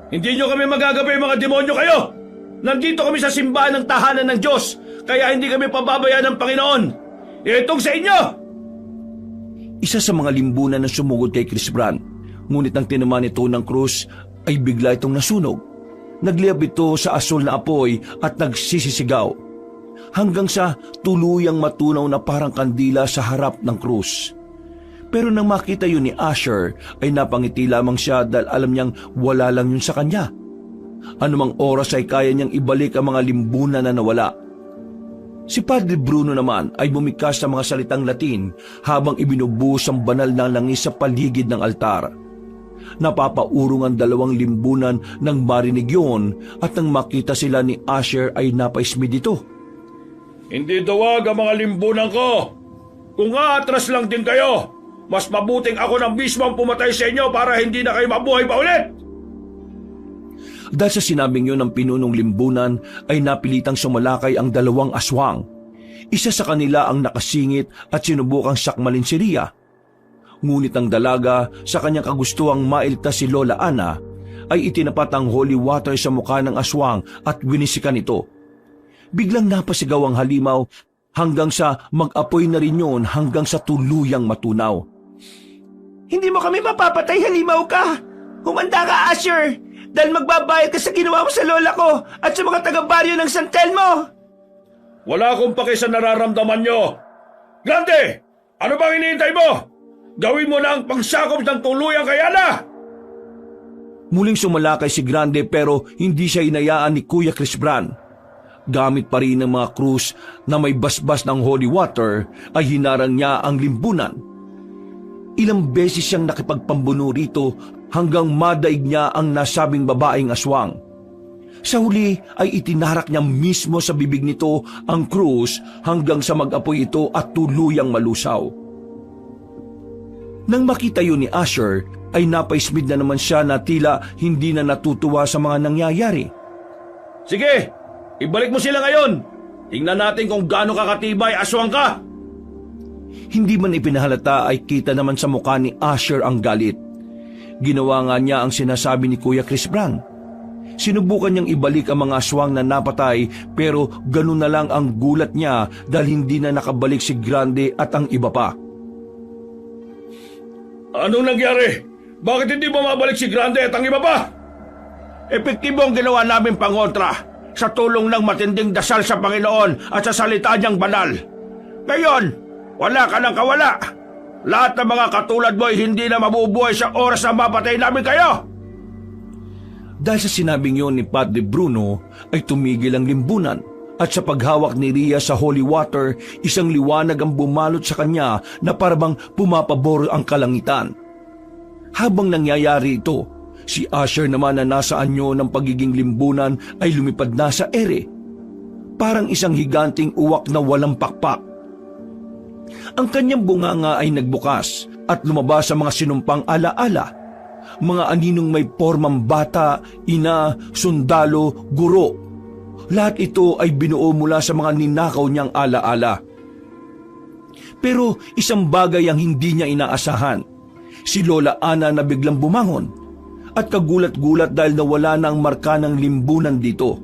Hindi nyo kami magagabi mga demonyo kayo! Nandito kami sa simbahan ng tahanan ng Diyos, kaya hindi kami pababayaan ng Panginoon. Itong sa inyo!
isa sa mga limbunan na sumugod kay Chris Brand, ngunit ang tinamaan nito ng krus ay bigla itong nasunog. Nagliyab ito sa asul na apoy at nagsisisigaw, hanggang sa tuluyang matunaw na parang kandila sa harap ng krus. Pero nang makita yun ni Asher ay napangiti lamang siya dahil alam niyang wala lang yun sa kanya. Anumang oras ay kaya niyang ibalik ang mga limbunan na nawala. Si Padre Bruno naman ay bumikas ng mga salitang Latin habang ibinubuhos ang banal na langis sa paligid ng altar. Napapaurong ang 2 limbunan nang marinig yun at nang makita sila ni Asher ay napaismi dito.
Hindi dawag ang mga limbunan ko. Kung aatras lang din kayo, mas mabuting ako ng mismo ang pumatay sa inyo para hindi na kayo mabuhay pa ulit.
Dahil sa sinabing yun ng pinunong limbunan ay napilitang sumalakay ang 2 aswang. Isa sa kanila ang nakasingit at sinubukang sakmalin si Ria. Ngunit ang dalaga sa kanyang kagustuhang mailtas si Lola Ana ay itinapat ang holy water sa mukha ng aswang at winisikan ito. Biglang napasigaw ang halimaw hanggang sa mag-apoy na rin yun hanggang sa tuluyang matunaw.
Hindi mo kami mapapatay, halimaw ka! Humanda ka, Asher! Dahil magbabayad ka sa ginawa mo sa lola ko at sa mga taga-baryo ng San Telmo!
Wala akong paki sa nararamdaman nyo. Grande, ano bang iniintay mo? Gawin mo na ang pangsakop ng tuluyang kay Ana!
Muling sumalakay si Grande pero hindi siya inayaan ni Kuya Chris Bran. Gamit pa rin ng mga krus na may basbas ng holy water ay hinarang niya ang limbunan. Ilang beses siyang nakipagpambuno rito hanggang madaig niya ang nasabing babaeng aswang. Sa huli ay itinarak niya mismo sa bibig nito ang krus hanggang sa mag-apoy ito at tuluyang malusaw. Nang makita yun ni Asher, ay napaismid na naman siya na tila hindi na natutuwa sa mga nangyayari.
Sige, ibalik mo sila ngayon. Tingnan natin kung gaano kakatibay aswang ka.
Hindi man ipinahalata ay kita naman sa mukha ni Asher ang galit. Ginawa nga niya ang sinasabi ni Kuya Chris Bran. Sinubukan niyang ibalik ang mga aswang na napatay pero ganun na lang ang gulat niya dahil hindi na nakabalik si Grande at ang iba pa.
Anong nangyari? Bakit hindi mo mabalik si Grande at ang iba pa? Epektibo ang ginawa namin pangontra sa tulong ng matinding dasal sa Panginoon at sa salita niyang banal. Ngayon, wala ka nang kawala. Lahat ng mga katulad mo ay hindi na mabubuhay sa oras na mapatay namin kayo.
Dahil sa sinabing yon ni Padre Bruno ay tumigil ang limbunan at sa paghawak ni Ria sa holy water, isang liwanag ang bumalot sa kanya na parabang pumapabor ang kalangitan. Habang nangyayari ito, si Asher naman na nasa anyo ng pagiging limbunan ay lumipad na sa ere. Parang isang higanting uwak na walang pakpak. Ang kanyang bunganga ay nagbukas at lumabas sa mga sinumpang alaala. Mga aninong may formang bata, ina, sundalo, guro. Lahat ito ay binuo mula sa mga ninakaw niyang alaala. Pero isang bagay ang hindi niya inaasahan. Si Lola Ana na biglang bumangon at kagulat-gulat dahil nawala na ang marka ng limbunan dito.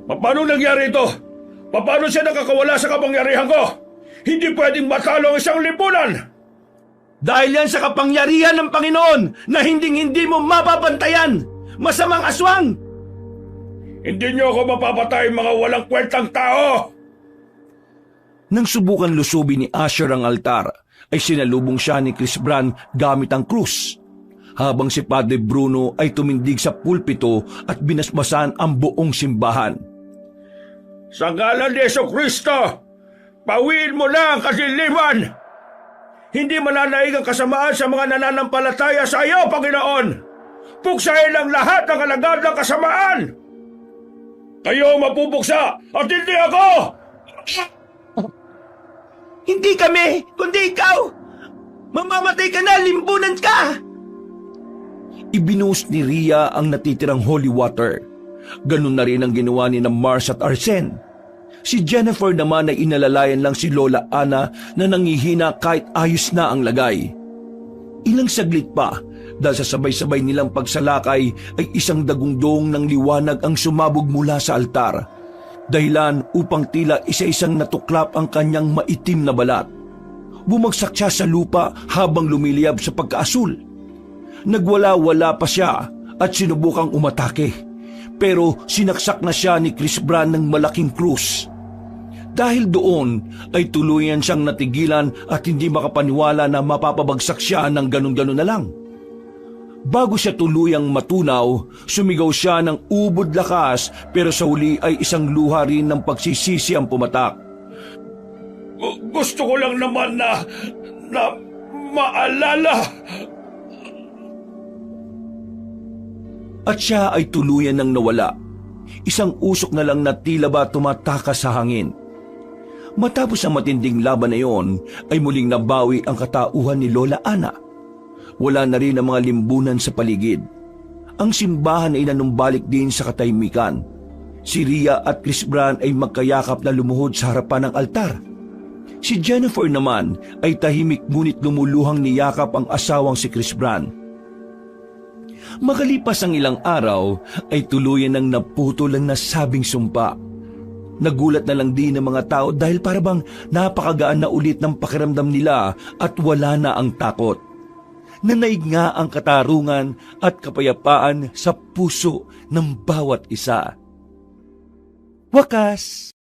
Paano nangyari ito? Paano siya nakakawala sa kapangyarihan ko? Hindi pwedeng matalo ang isang limbunan!
Dahil yan sa kapangyarihan ng Panginoon na hinding-hindi mo mapapantayan! Masamang aswang!
Hindi niyo ako mapapatay, mga walang kwentang tao!
Nang subukan lusubin ni Asher ang altar, ay sinalubong siya ni Chris Bran gamit ang krus. Habang si Padre Bruno ay tumindig sa pulpito at binasbasan ang buong simbahan.
Sa ngalan ni Jesucristo, pawiin mo na ang kadiliman! Hindi mananaig ang kasamaan sa mga nananampalataya sa iyo, Panginoon! Puksain ang lahat ng alagad ng kasamaan! Kayo mapupuksa at hindi ako!
Hindi kami, kundi ikaw! Mamamatay ka na, limbunan ka!
Ibinuhos ni Ria ang natitirang holy water. Ganun na rin ang ginawa ni na Mars at Arsene. Si Jennifer naman ay inalalayan lang si Lola Ana na nangihina kahit ayos na ang lagay. Ilang saglit pa, dahil sa sabay-sabay nilang pagsalakay ay isang dagundong ng liwanag ang sumabog mula sa altar. Dahilan upang tila isa-isang natuklap ang kanyang maitim na balat. Bumagsak siya sa lupa habang lumiliyab sa pagkaasul. Nagwala-wala pa siya at sinubukang umatake. Pero sinaksak na siya ni Chris Bran ng malaking krus. Dahil doon ay tuluyan siyang natigilan at hindi makapaniwala na mapapabagsak siya ng ganun-ganun na lang. Bago siya tuluyang matunaw, sumigaw siya ng ubod lakas pero sa huli ay isang luha rin ng pagsisisi ang pumatak.
Gusto ko lang naman na maalala.
At siya ay tuluyan ng nawala. Isang usok na lang na tila ba tumatakas sa hangin. Matapos ang matinding laban na iyon, ay muling nabawi ang katauhan ni Lola Ana. Wala na rin ang mga limbunan sa paligid. Ang simbahan ay nanumbalik din sa katahimikan. Si Rhea at Chris Bran ay magkayakap na lumuhod sa harapan ng altar. Si Jennifer naman ay tahimik ngunit lumuluhang niyakap ang asawang si Chris Bran. Makalipas ang ilang araw ay tuluyan ng naputol ang nasabing sumpa. Nagulat na lang din ng mga tao dahil parabang napakagaan na ulit ng pakiramdam nila at wala na ang takot. Nanaig nga ang katarungan at kapayapaan sa puso ng bawat isa. Wakas!